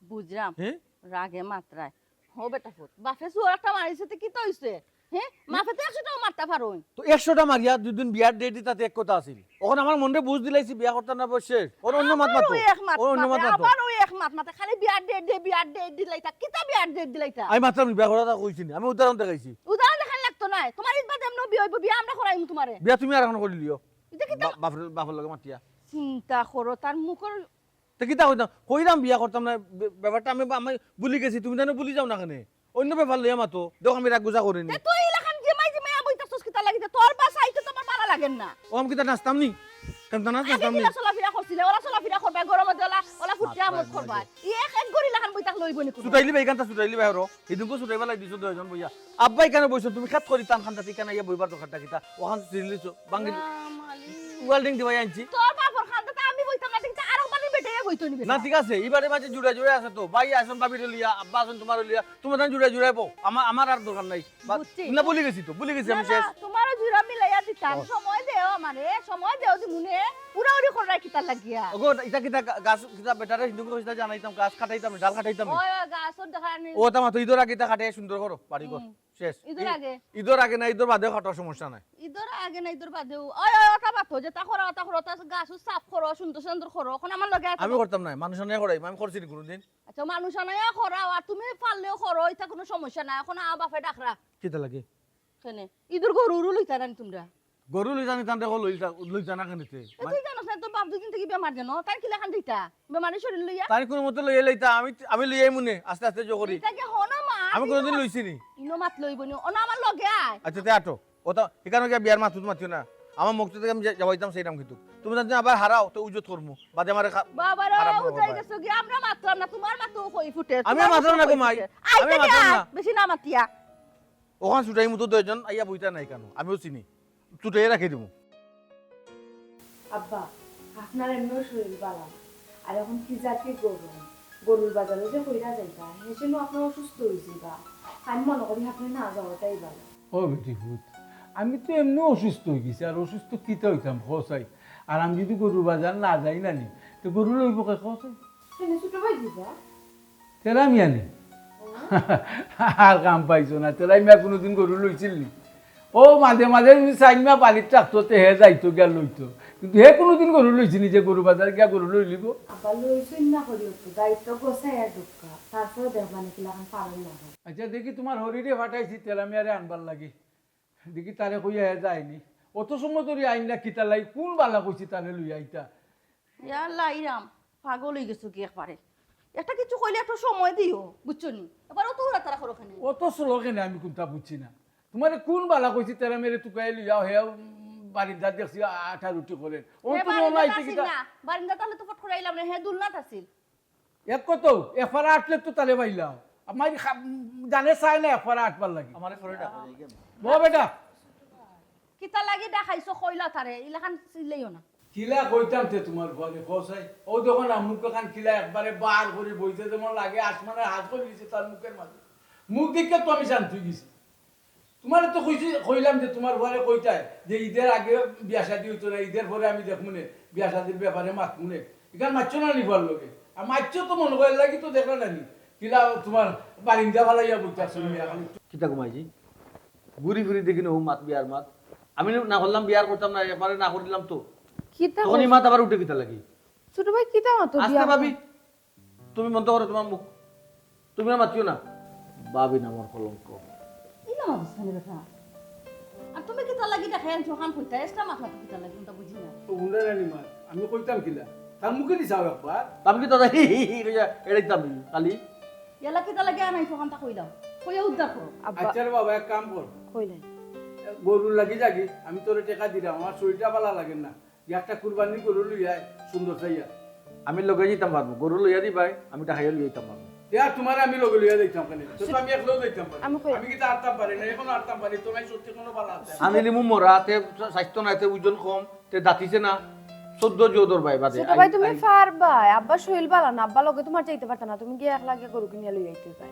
বুঝলাম হ্যাঁ রাগে মাত্রায় হবেটা ফুট বাফে চুয়ার একটা মারিছে তো কি তো হইছে, হ্যাঁ মাফে তো 100টাও মারতে পারোই তো 100টা মারিয়া দুদিন বিয়ার ডেট তাতে এক কথা আছিল, ওখন আমার মনে বুঝ দিলাইছি বিয়া করতাম না, শেষ। ওর অন্য মাত মাতো, ওর অন্য মাত মাতো, আবার ওই এক মাত মাতে খালি বিয়ার ডেট দে বিয়ার ডেট দিলাইতা, কিতা বিয়ার ডেট দিলাইতা। আমি মাত্র বিয়া করাটা কইছি না, আমি উদাহরণ দেখাইছি। উদাহরণ দেখান লাগতো না, তোমার ঈদ বাদে এমন বিয়া হইব, বিয়া আমরা করাইমু তোমারে। বিয়া তুমি আর এখন করে লিও এটা কিতা বাপের লগে মাতিয়া চিন্তা করো তার মুখের তো কিতা কইতাম বিয়া করতাম না, ব্যাপারটা আমি ভুলি গেছি, তুমি জানো ভুলি যাও না কেন, অন্য ব্যাপার লইয়া মাতো দেখো আমি রাগ গুজা করিনি। তুই এলাকান জিমাই জিমাই বইতাছস কিতা লাগিতে, তোর বাসা আইতে তোমার ভালো লাগেন না। ও আমি কিতা নাচতাম নি, কেমন নাচতাম নি। আগে চলাফেরা করছিলে, ওরা চলাফেরা করবা গরমে ওলা ফুটে আমোদ করবা, এক এক গরি লাখান বইতাক লইব নি। সুটাইলি ভাই কান্তা সুটাইলি ভাই হরো এদিনকো সুটাইবা লাই দিছো দুইজন বইয়া আব্বাই কেন বইছো তুমি খাত করি টান খান্তা ঠিকানা ইয়া বইবার দরকারটা কিতা ওখান সিরিলিছো বাঙ্গি ওয়েল্ডিং দিবাই আনছি তোর বাপর খান্তা তো আমি বইতাম না, ঠিক আরো বানি বেটে বইতো নিবে না। ঠিক আছে এবারে মাঝে জুড়ে জুড়ে আছে তো, ভাই আসুন বাবির লিয়া আব্বা আসুন তোমার লিয়া, তোমার ধান জুড়ে জুড়ে পো, আমার আর দরকার নাই। না ভুলে গেছি তো, ভুলে গেছি আমি, শেষ। তোমারও জুরা মিলাইয়া দিতাম, সময় দেও আমারে, সময় দেও দিমুনে পুরা উড়ি করাই কিতা লাগিয়া। ওগো এটা কিতা গাছ কিতা বেটারে হিন্দু কইতা জানাইতাম, গাছ কাটাইতাম ডাল কাটাইতাম। ওই গাছর দেখানি ও তামা তো ঈদের আগে তা কাটে সুন্দর করো বাড়ি কর, শেষ। ঈদের আগে ঈদের আগে না ঈদের বাদে কাটার সমস্যা নাই। ঈদের আগে না ঈদের বাদেও ওই ওই ওটা বাতো যে তা করো তা গাছ সাফ করো সুন্দর সুন্দর করো, এখন আমার লগে আমি করতাম না, মানুষ নিয়ে করাই, আমি করছি কোনদিন। আচ্ছা মানুষ আনায়া করো আর তুমি পারলেও করো, এটা কোনো সমস্যা নাই। এখন আ বাপে ডাকরা কিতা লাগে কেনে ঈদের গরু লইতা না তোমরা, গরু লই জানি তান্তে লই জানা কেনিতে তুই জানোস না তোর বাপ দুদিন থেকে বেমার জানো, তাই কি লেখান দিতা বেমারি শরীর লইয়া তাই কোন মতে লই লইতা, আমি লই আই মনে আস্তে আস্তে জো করি। এটাকে হনা মা আমি কোনদিন লইছি নি, ইনো মাত লইব নি ওনা আমার লগে আয়। আচ্ছা তে আটো ও তো এখানে গিয়া বিয়ার মাতুত মাতিও না, আমার মুক্ত থেকে আমি যাবাইতাম সেইরাম কিন্তু তুমি জানি আবার হারাও তো উজত করমু বাদে আমারে বাবা রে উঠাই গেছো কি আমরা মাতলাম না, তোমার মাতও কই ফুটে। আমি মাতলাম না গো মাই, আমি মাতলাম না, বেশি না মাতিয়া ওখান ছুটাই মতো দুইজন আইয়া বইতা নাই কেন, আমিও চিনি ছুটাই রাখি দিমু। আব্বা আপনার এমনিও শরীর বালা, আর এখন কি জাতি গরম, গরুর বাজারে যে কইরা যাইবা সেজন্য আপনার অসুস্থ হয়েছে বা আমি মনে করি আপনি না যাওয়াটাই ভালো। ও বেটি ভূত, আমি তো এমনি অসুস্থ হয়ে গেছি, আর অসুস্থ কিতে হইতাম খসাই, আর আমি যদি গরুর বাজার না যাই না নি তো গরু লইব কে খসাই, সেনে ছোট ভাই দিবা তেরা মিয়া নি আর কাম পাইছো না, তেরা মিয়া কোনোদিন গরু লইছিল নি? ও মাঝে মাঝে যদি চাইমা পানির চাকতো হে যাইতো গিয়া লইতো, কিন্তু হে কোনোদিন গরু লইছি নিজে গরু বাজার গিয়া গরু লই লিব আবার লইছুন না করি একটু দায়িত্ব গোছাই আর দুঃখা তারপরে দেখবা নাকি লাগান পালন না হয়। আচ্ছা দেখি তোমার হরিরে ফাটাইছি তেরা মিয়ারে আনবার লাগি দেখি তারে কইয়া হে যায়নি অত সময় ধরে আইন না কিতা লাই কোন বালা কইছি তারে লই আইতা ইয়াল্লা ইরাম পাগল হয়ে গেছো কি একবারে একটা কিছু কইলে একটু সময় দিও বুঝছো নি এবার অত তারা করো খানে অত স্লো কেন আমি কোনটা বুঝছি না তোমার কোন বালা কইছি তেরা মেরে তুকাই লই যাও হে বাড়ির দাঁত দেখছি আটা রুটি করেন ও তুমি ওনাইতে কিতা বারিন্দা তাহলে তো ফট করাইলাম না হে দুলনাথ আছিল এক কত এফারা আটলে তো তালে বাইলাও আমার জানে চাই না এফারা আটবার লাগি আমার ফোনে ডাকা যায় কেন বো বেটা কিতা লাগি দেখাইছো কইলা তারে ইলাখান চিল্লাইও না কিলা কইতাম তে তোমার ঘরে কসাই ও যখন মুখ কান কিলা একবারে বার করে বইতে যেমন লাগে আসমানে হাত করে দিছে তার মুখের মাঝে মুখ দেখে তো আমি শান্ত হয়ে গেছি তোমার তো কইলাম যে তোমার ঘরে কইতায় যে ঈদের আগে বিয়া শাদি হইতো না ঈদের পরে আমি দেখমুনে বিয়া শাদির ব্যাপারে মাতমুনে এখানে মারছো না নিবার লোকে আর মারছো তো মনে করে লাগি তো দেখলা নানি কিলা তোমার বারিন্দা ফালাইয়া বইতে আসছো কিতা ঘুমাইছি ঘুরি ফিরি দেখি না মাত বিয়ার মাত আমি না করলাম বিয়ার করতাম না এবারে না করে দিলাম তো কিতা তখনই মাত আবার উঠে কিতা লাগি ছোট ভাই কিতা মতো আস্তে ভাবি তুমি মন্ত করো তোমার মুখ তুমি না মাতিও না ভাবি না আমার কলঙ্ক ইলা মাসখানে বেটা আর তুমি কিতা লাগি দেখাই আনছো খান কইতা এসটা মাথা কিতা লাগি ওটা বুঝি না তো উন্ডা নানি মার আমি কইতাম কিলা তার মুখে দিছাও একবার আমি কি দাদা এটাই দামি কালি ইয়ালা কিতা লাগি আনাইছো খান তা কইলাও কইয়া উদ্ধার করো আব্বা আচ্ছা রে বাবা এক কাম কর কইলেন গরুর লাগি যাগি আমি তোরে টাকা দিলাম আমার শরীরটা ভালো লাগে না একটা কুরবানি গরু লই আয় সুন্দর চাইয়া আমি লগে যেতাম পারবো গরু লইয়া দিবাই আমি টাকাইয়া লইয়া যেতাম পারবো ইয়ার তোমার আমি লগে লইয়া যাইতাম কেন তো আমি একলো যাইতাম পারি আমি কই- আমি কি তা আরতাম পারি না এখন আরতাম পারি তোমার সত্যি কোনো ভালো আছে আমি লিমু মরা তে স্বাস্থ্য নাই তে ওজন কম তে দাঁতিছে না 14 জোদর ভাই বাদে ছোট ভাই তুমি পারবা আব্বা শৈল বালা না আব্বা লগে তোমার যাইতে পারতা না তুমি গিয়ে এক লাগে গরু কিনিয়া লই আইতে পাই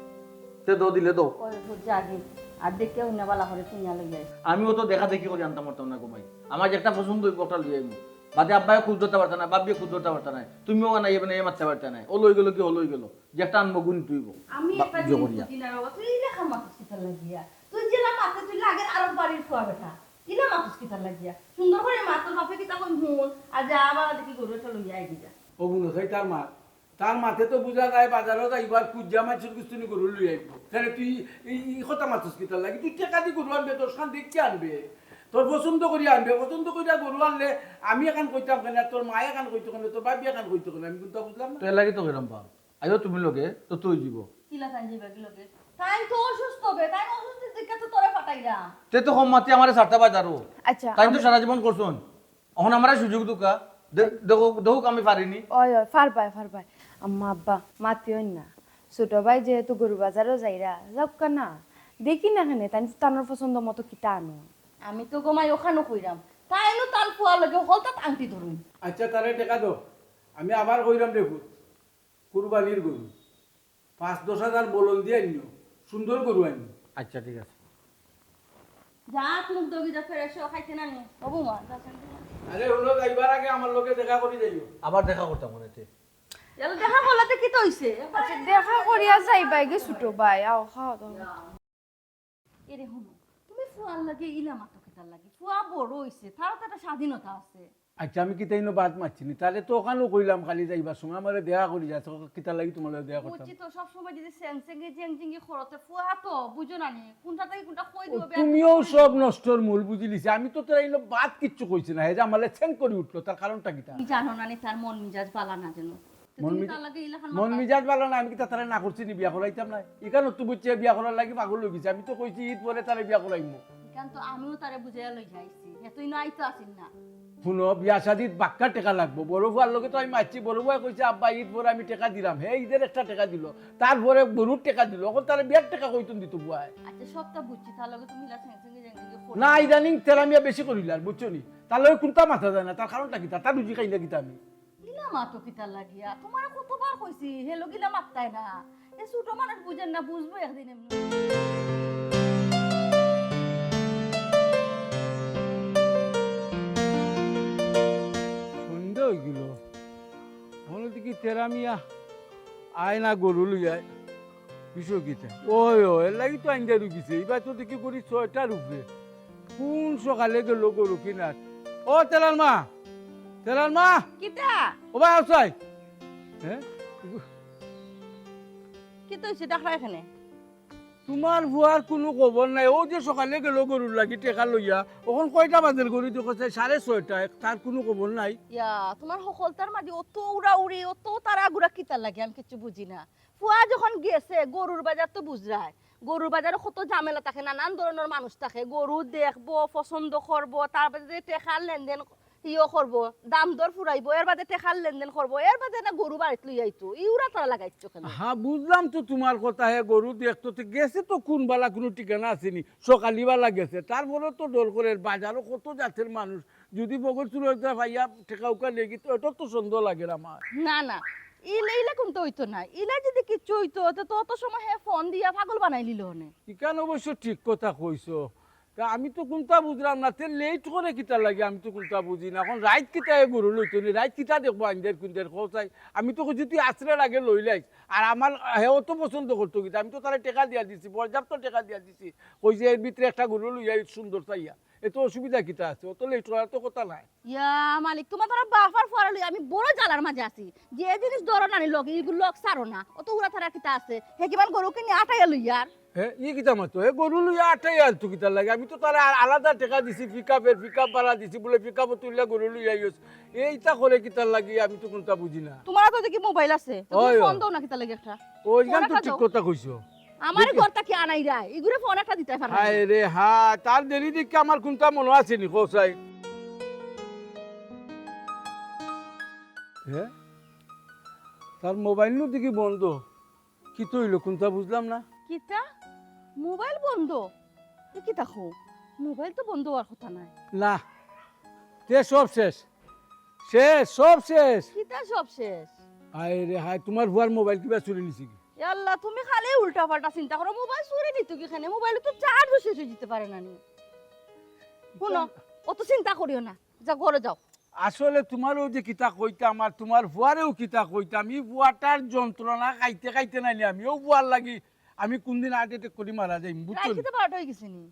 তে দো দিলে দো ওই বুঝা আগে আর দেখে উনা বালা করে কিনা লই যাই আমিও তো দেখা দেখি করে জানতাম পারতাম না গোমাই আমার যেটা পছন্দ ওই কথা লইয়া আইমু বাদে আব্বাই খুঁজ ধরতে পারতা না বাবিয়ে খুঁজ ধরতে পারতা না তুমিও না এবারে এ মারতে পারতা না ও লই গেল কি ও লই গেল যে একটা আনবো গুণ তুইব আমি একটা জিনিস বুঝি না বাবা তুই লেখা মাথা কিতা লাগিয়া তুই জেলা মাথা তুই লাগে আরব বাড়ির ফুয়া বেটা ইলা মাথা কিতা লাগিয়া সুন্দর করে মাথা বাপে কিতা কই হুন আর যা আবার দেখি গরুটা লইয়া আই দিজা ও বুনো খাই তার মাথে তো বুঝা যায় বাজারত আইবার পূজা মাছের কুস্তুনি গরু লই আইব তাহলে তুই এই কথা মাছস কি তার লাগি তুই টাকা দি গরু আনবে তোর খান দেখে আনবে তোর পছন্দ করি আনবে পছন্দ করিয়া গরু আনলে আমি এখান কইতাম কেন তোর মায়ে এখান কইতো কেন তোর বাবি এখান কইতো কেন আমি কিন্তু বুঝলাম না তো এর লাগি তো গেলাম পা আইও তুমি লগে তো তুই দিব কিলা তাই যাবে কি লগে তাই তো অসুস্থ হবে তাই অসুস্থ দেখে তো তোরে পাঠাইরা তে তো কম মাতি আমারে সারতা বাজারও আচ্ছা তাই তো সারা জীবন করছুন এখন আমারে সুযোগ দুকা দেখো দেখো আমি পারিনি ওই ওই ফার পাই আম্মা আব্বা মাতিও না ছোট ভাই যেহেতু গরু বাজারও যাইরা যাক না দেখি না কেন তাই তানোর পছন্দ মতো কিতা আনো আমি তো গোমাই ওখানো কইরাম তাই নো তাল ফুয়া লগে হলতাত আংটি ধরুন আচ্ছা তারে টাকা দো আমি আবার কইরাম দেখো কুরবানির গরু 5-10 হাজার বলন দিয়ে আনিও সুন্দর গরু আনিও আচ্ছা ঠিক আছে যা তুমি দগি যা ফেরে এসে খাইতে না নি বাবু মা যা আরে হলো যাইবার আগে আমার লোকে দেখা করি যাইও আবার দেখা করতাম মনেতে এলা দেখা বলাতে কি তো হইছে আচ্ছা দেখা করিয়া যাইবাই গে ছোট ভাই আও খাও দাও এরে হুনো তুমি ফুয়ার লাগে ইলা মাতো কিতার লাগে ফুয়া বড় হইছে তার তো একটা স্বাধীনতা আছে আচ্ছা আমি কিতাইনো বাদ মারছিনি তাহলে তো ওখানেও কইলাম খালি যাইবার সময় আমার দেখা করি যাচ্ছে কিতা লাগি তোমার দেখা করতাম বুঝছি তো সব সময় যদি সেংসেঙ্গে জেংজিঙ্গি খরতে ফুয়া তো বুঝো না নি কোনটা থেকে কোনটা কই দিব তুমিও সব নষ্টর মূল বুঝি লিছি আমি তো তোরা ইনো বাদ কিচ্ছু কইছি না হে যে আমালে ছেং করে উঠলো তার কারণটা কিতা তুমি জানো না নি তার মন মিজাজ বালা না যেন মন তুমি মিজাজ- তার লাগে ইলাখান মন মিজাজ ভালো না আমি কি তারে না করছি নি বিয়া করাইতাম না এখানে তো বুঝছে বিয়া করার লাগি পাগল হয়ে গেছে আমি তো কইছি ঈদ পরে তারে বিয়া করাইমু কারণ তো আমিও তারে বুঝাইয়া লই যাইছি এতই না আইতো আসিন না শুনো বিয়া শাদিত বাক্কা টেকা লাগবো বড় বুয়ার লগে তো আমি মারছি বড় বুয়া কইছে আব্বা ঈদ পরে আমি টেকা দিলাম হে ঈদের একটা টেকা দিল তারপরে গরুর টেকা দিল এখন তারে বিয়ার টেকা কইতুন দিত বুয়ায় আচ্ছা সবটা বুঝছি তার লগে তুমি ইলা সেংসেঙ্গে জেংজিঙ্গি খরতে না ইদানিং তেলামিয়া বেশি করিল আর বুঝছো নি তার লগে কোনটা মাথা যায় না তার কারণটা কিতা তার রুজি খাইলা কিতা আমি ইলা মাতো কিতার লাগিয়া তোমার কতবার কইছি হেলো গিলা মাত্তাই না এ ছোট মানুষ বুঝেন না বুঝবো একদিন এমনি সন্ধ্যা হয়ে গেল এখন দেখি তেরা মিয়া আয় না গরু লইয়ায় বিষয় কিতা ওই ও এর লাগি তো আইন্দা রুগিছে এবার তো দেখি করি 6টার উপরে কোন সকালে গেল গরু কিনার ও তেলার মা তেরার মা কিতা ও ভাই আউসাই হ্যাঁ কিতা হইছে ডাকরা এখানে তোমার বুয়ার কোনো খবর নাই ও যে সকালে গেল গরুর লাগি টেকা লইয়া ওখন কয়টা বাজের গরু দেখো 6:30 তার কোনো খবর নাই ইয়া তোমার সকলতার মাঝে অত উড়া উড়ি অত তাড়াগুড়া কিতা লাগে আমি কিছু বুঝি না ফুয়া যখন গেছে গরুর বাজার তো বুঝরায় গরুর বাজারে কত ঝামেলা থাকে নানান ধরনের মানুষ থাকে গরু দেখবো পছন্দ করবো তার বাদে টেকার লেনদেন ইয়ে করবো দাম দর ফুরাইবো এর বাদে টেকার লেনদেন করবো এর বাদে না গরু বাড়িতে লই আইতো ইউরা তারা লাগাইছো কেন হ্যাঁ বুঝলাম তো তোমার কথা হে গরু দেখতো তো গেছে তো কোন বেলা কোনো ঠিকানা আসেনি সকালবেলা গেছে তারপরে তো ডর করে বাজারও কত জাতের মানুষ যদি বগর চুলো ভাইয়া টেকা উকা লেগে তো এটা তো সন্দেহ লাগে আমার না না ইলে ইলে কিন্তু হইতো না ইলে যদি কিছু হইতো তো অত সময় হে ফোন দিয়া পাগল বানাই নিল হনে ইকান অবশ্য ঠিক কথা কইছো তা আমি তো কোনটা বুঝলাম না তে লেট করে কিতা লাগে আমি তো কোনটা বুঝি না এখন রাইত কিতা গরু লইতো নি রাইত কিতা দেখবো আইনদের কুইন্দের খোঁচাই আমি তো কইছি তুই আশ্রের আগে লই লাইস আর আমার হেও তো পছন্দ করতো কিতা আমি তো তারা টেকা দিয়া দিছি পর্যাপ্ত টেকা দিয়া দিছি ওই যে এর ভিতরে একটা গরু লইয়া সুন্দর চাইয়া এত অসুবিধা কিতা আছে অত লেট করার তো কথা নাই ইয়া মালিক তোমার তারা বাফার ফরা লই আমি বড় জালার মাঝে আছি যে জিনিস ধরো না লগে এগুলো লগ সারো না অত উড়া তারা কিতা আছে হে কিমান গরু কিনে আটাইয়া লই আর হ্যাঁ ই কিতা মাতো এ গরু লইয়া আটাই আর তো কিতা লাগে আমি তো তারা আলাদা টেকা দিছি পিকআপ ভাড়া দিছি বলে পিকআপ তুললে গরু লইয়া ইউজ এইটা করে কিতা লাগে আমি তো কোনটা বুঝি না তোমার তো দেখি মোবাইল আছে তুমি ফোন দাও না কিতা লাগে একটা ওইখান তো ঠিক কথা কইছো আমার ঘরটা কি আনাই রায় ইগুরে ফোন একটা দিতে পারে হায় রে হা তার দেরি দেখে আমার কোনটা মনে আছে নি কোসাই হ্যাঁ তার মোবাইল নু দেখি বন্ধ কি তো হইলো কোনটা বুঝলাম না কিতা মোবাইল বন্ধ এ কি দেখো মোবাইল তো বন্ধ হওয়ার কথা নাই না তে সব শেষ শেষ সব শেষ কিতা সব শেষ হায় রে হায় তোমার ভুয়ার মোবাইল কিবা চুরি নিছি কি আল্লাহ তুমি খালি উল্টা পাল্টা চিন্তা করো মোবাইল চুরি নিত কি খানে মোবাইল তো চার্জ শেষ হয়ে যেতে পারে না নি শুনো অত চিন্তা করিও না যা ঘরে যাও আসলে তোমারও যে কিতা কইতাম আর তোমার ভুয়ারেও কিতা কইতাম এই ভুয়াটার যন্ত্রণা খাইতে খাইতে নাইলে আমিও ভুয়ার লাগি আমি কোনদিন হার্ট অ্যাটাক করে মারা যাই বুঝছো রাইতে 12টা হয়ে গেছে নি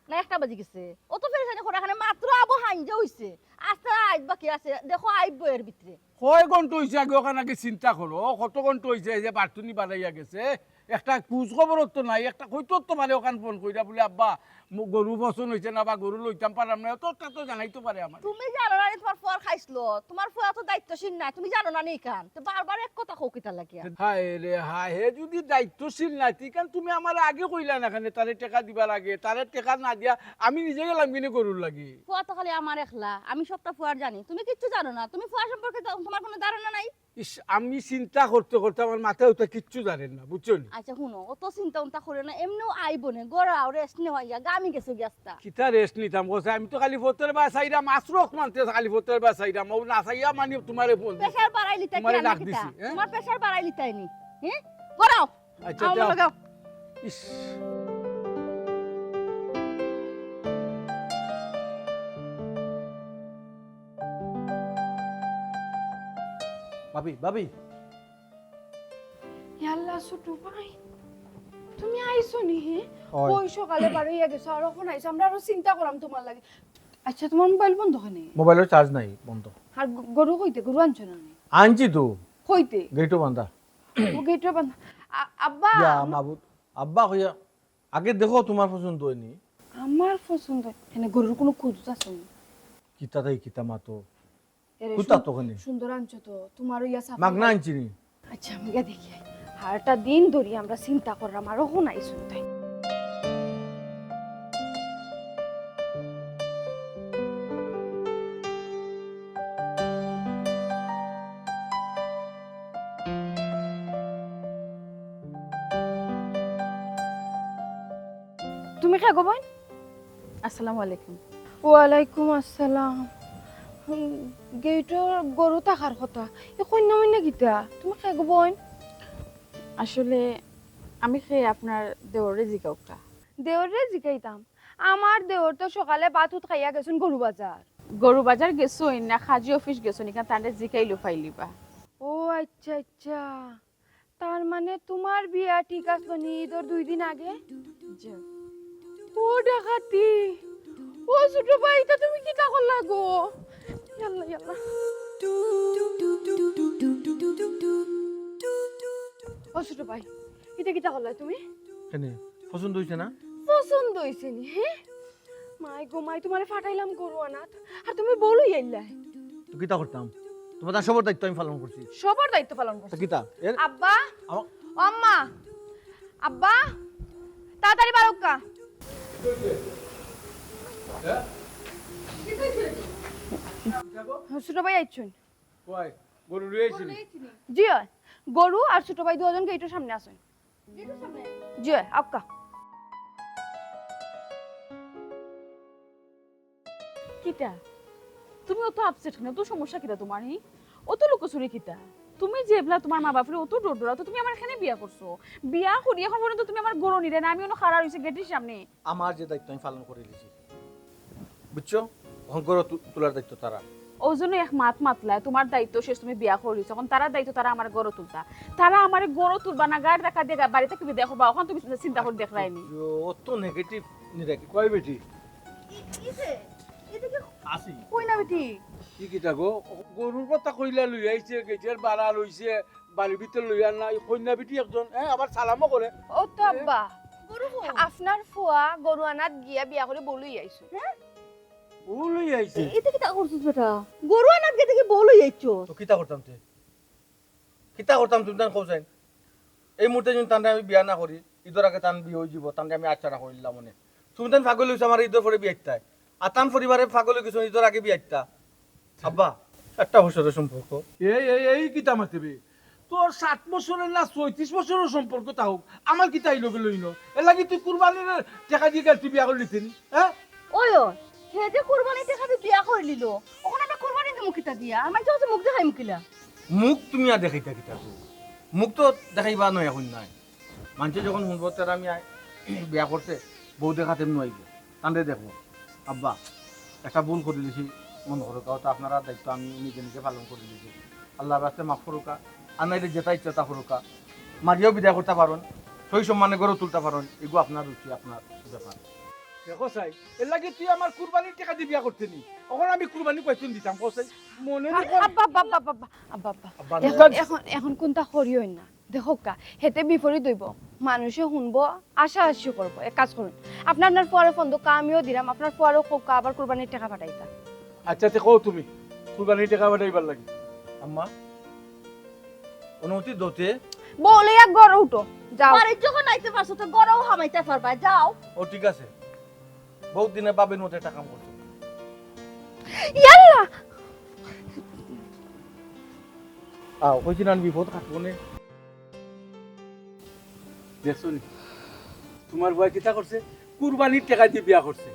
না 1টা বাজে গেছে অত ফেরেশানি করে এখানে মাত্র আবু হাইঞ্জা হইছে আস্তে আইব বাকি আছে দেখো আইব এর ভিতরে কয় ঘন্টা হয়েছে আগে ওখানে আগে চিন্তা করো কত ঘন্টা হয়েছে যে বার্তুনি বাড়াইয়া গেছে একটা খোঁজ খবর তো নাই একটা কইতো তো পারে ওখান ফোন কইরা বলে আব্বা গরু বসন হয়েছে না বা গরু লইতাম পারলাম না তোরটা তো জানাইতে পারে আমার তুমি জানো না তোমার ফুয়ার খাইছিল তোমার ফুয়া তো দায়িত্বশীল না তুমি জানো না নি কান তো বারবার এক কথা কইতা লাগিয়া হায় রে হায় হে যদি দায়িত্বশীল নাই কারণ তুমি আমার আগে কইলা না খানে তারে টাকা দিবা লাগে তারে টাকা না দিয়া আমি নিজে গেলাম কিনে গরুর লাগি ফুয়া তো খালি আমার একলা আমি সবটা ফুয়ার জানি তুমি কিচ্ছু জানো না তুমি ফুয়া সম্পর্কে তোমার কোনো ধারণা নাই ইস আমি চিন্তা করতে করতে আমার মাথায় ওটা কিচ্ছু জানেন না বুঝছো নি আচ্ছা শুনো অত চিন্তা উন্তা করে না এমনিও আইব নে গড়া রেস্ট নেওয়া গামি গেছে গেছটা কিতা রেস্ট নিতাম কোসে আমি তো খালি ফোতের বা সাইরাম আশ্রক মানতে খালি ফোতের বা সাইরাম ও না সাইয়া মানে তোমারে ফোন দিছি। প্রেসার বাড়াই লিতা তোমারে কি ডাক আমি দিছি, কিতা হ্যাঁ? তোমার প্রেসার বাড়াই লিতাই নি হ্যাঁ গড়াও আচ্ছা আমার যাও। লাগাও ইস ভাবি ভাবি ইয়াল্লা ছোট ভাই তুমি আইছো নি হে হয়। ওই সকালে বাড়িয়ে গেছো আর এখন আইছো আমরা আরো চিন্তা করলাম তোমার লাগে আচ্ছা তোমার মোবাইল বন্ধ হয় নি মোবাইলের চার্জ নাই বন্ধ আর গরু কইতে গরু আনছো না নি আনছি তো কইতে গেটও বান্ধা ও গেটটা বন্ধ আব্বা ইয়া মাবুদ আব্বা কইয়া আগে দেখো তোমার পছন্দ হয়নি আমার পছন্দ এনে গরুর কোনো খুঁজ আছে নি কিতা তাই কিতা মাতো এরে কুতা তো ওখানে সুন্দর আনছো তো তোমার ইয়া সাফা মাগনা আনছি নি আচ্ছা আমি গিয়া দেখি আই। হারটা দিন ধরি আমরা চিন্তা করলাম আর এখন আইছো তাই তুমি কে গো বোন আসসালামু আলাইকুম ওয়ালাইকুম আসসালাম গেইটর গরু থাকার কথা এ কন্যা মইনা গীতা তুমি কে গো বোন আসলে আমি খেয়ে আপনার দেওরে জিগাউকা দেওরে জিগাইতাম আমার দেওর তো সকালে বাতুত খাইয়া গেছেন গরু বাজার গরু বাজার গেছো না খাজি অফিস গেছো নিকা তান্ডে জিকাইলো ফাইলিবা ও আচ্ছা আচ্ছা তার মানে তোমার বিয়া ঠিক আছে নি ঈদের 2 দিন আগে জি ও ডাকাতি ও ছোট ভাই তা তুমি কি তা করলা গো ইয়াল্লা ইয়াল্লা ও ছোট ভাই এটা কিটা করলা তুমি কেন পছন্দ হয়েছে না? পছন্দ হইছে নি হ্যাঁ মাই গো মাই তোমারে ফাটাইলাম গরু আনাত আর তুমি বলই আইলা তো কিতা করতাম? তোমার তার সবার দায়িত্ব আমি পালন করছি। সবার দায়িত্ব পালন তো করছো কিতা এর আব্বা আমা- ও আম্মা আব্বা তাড়াতাড়ি বারুকা ছোট ভাই আইছুন কয় গরু রয়েছিল জি হয়। গরু আর ছোট ভাই দুজন গেটের সামনে আসেন জি হয়, আক্কা কিটা তুমি অত আপসেট না, তো সমস্যা কিটা তোমার? অত লুকোচুরি কিটা? তুমি যে এবলা তোমার মা বাপরে অত ডোরা, তো তুমি আমার এখানে বিয়া করছো, বিয়া করি এখন পর্যন্ত তুমি আমার গরু নিলে না, আমি অন্য খাড়া হইছে গেটের সামনে। আমার যে দায়িত্ব আমি পালন করে দিয়েছি, বুঝছো? অহংকার তোলার দায়িত্ব তারা। ওই জন্য এক মাত মাতলায় তোমার দায়িত্ব শেষ, তুমি বিয়া করিস এখন তারা দায়িত্ব তারা আমার গরু তুলতা, তারা আমার গরু তুলবা না গাড়ি দেখা দিয়ে বাড়িতে কি দেখো বা ওখান তুমি চিন্তা করে দেখলাইনি। অত নেগেটিভ নিরাকি কয় বেটি আসি কই না বেটি কি কিতা গো গরুর কথা কইলা লই আইছে গেটের বাড়া লইছে বাড়ির ভিতর লইয়া নাই কন্যা বেটি একজন আবার সালামও করে ও তো আব্বা আপনার ফুয়া গরু আনাত গিয়া বিয়া করে বলুই আইছো ও লই আইছে এটা কি তা করছিস বেটা? গরু আনাত গে থেকে বলই যাইছো। তো কিতা করতাম তে কিতা করতাম তুমি তান কইছেন এই মুহূর্তে যদি তান্ডে আমি বিয়া না করি ঈদের আগে তান বিয়ে হয়ে যাব, তান্ডে আমি আচ্ছা করিলাম মনে তুমি তান পাগল হইছো আমার ঈদের পরে বিয়ে আইতা আর তান পরিবারে পাগল হয়ে গেছো ঈদের আগে বিয়ে আইতা। আব্বা একটা বছরের সম্পর্ক এই কিতা মাতিবে তোর 7 বছরের না 34 বছরের সম্পর্ক তা হোক আমার কিতা আইলো লইনো এর লাগি তুই কুরবানির টাকা দিয়ে তুই বিয়া করলি তিনি হ্যাঁ ওই হে যে কুরবানি টাকা দিয়ে বিয়া করে নিল, ওখানে আমরা কুরবানি দিমু কিতা দিয়া? আমার যে মুখ দেখাই মুকিলা। মুখ তুমি আর দেখাইতা কিতা মুখ তো দেখাইবা নয় এখন নাই মানুষে যখন শুনবো তারা আমি বিয়া করছে বউ দেখাতে নইব তান্ডে দেখবো। আব্বা একটা ভুল করে দিয়েছি মনে করো তো আপনারা দায়িত্ব আমি নিজে নিজে পালন করে দিয়েছি, আল্লাহর রাস্তায় মাফ করুকা আর নাইলে যেটা ইচ্ছা তা করুকা মারিও বিদায় করতে পারেন সেই সম্মানে গড়ে তুলতে পারেন, এগুলো আপনার রুচি আপনার ব্যাপার। দেখো চাই এর লাগি তুই আমার কুরবানির টাকা দিয়ে বিয়া করতে নি এখন আমি কুরবানি কয়তুন দিতাম কসাই মনে আব্বা আব্বা আব্বা আব্বা আব্বা আব্বা আব্বা এখন এখন এখন কোনটা করিও না দেখো কা হেতে বিপরীত হইব মানুষে শুনবো আশা আশি করবো। এক কাজ করুন আপনার পরে ফোন দো আমিও দিলাম আপনার পরেও কোকা আবার কুরবানির টাকা পাঠাইতা। আচ্ছা তে কও তুমি কুরবানির টাকা পাঠাইবার লাগি আম্মা অনুমতি দোতে বলে এক গড় উঠো যাও বাড়ি যখন আইতে পারছো তো গরও হামাইতে পারবা, যাও। ও ঠিক আছে বহুত দিনে বাবের মতো একটা কাম করছো। ইয়াল্লা কইছি না বিপদ কাটবো নে দেখছো নি তোমার বয় কিতা করছে কুরবানির টাকা দিয়ে বিয়া করছে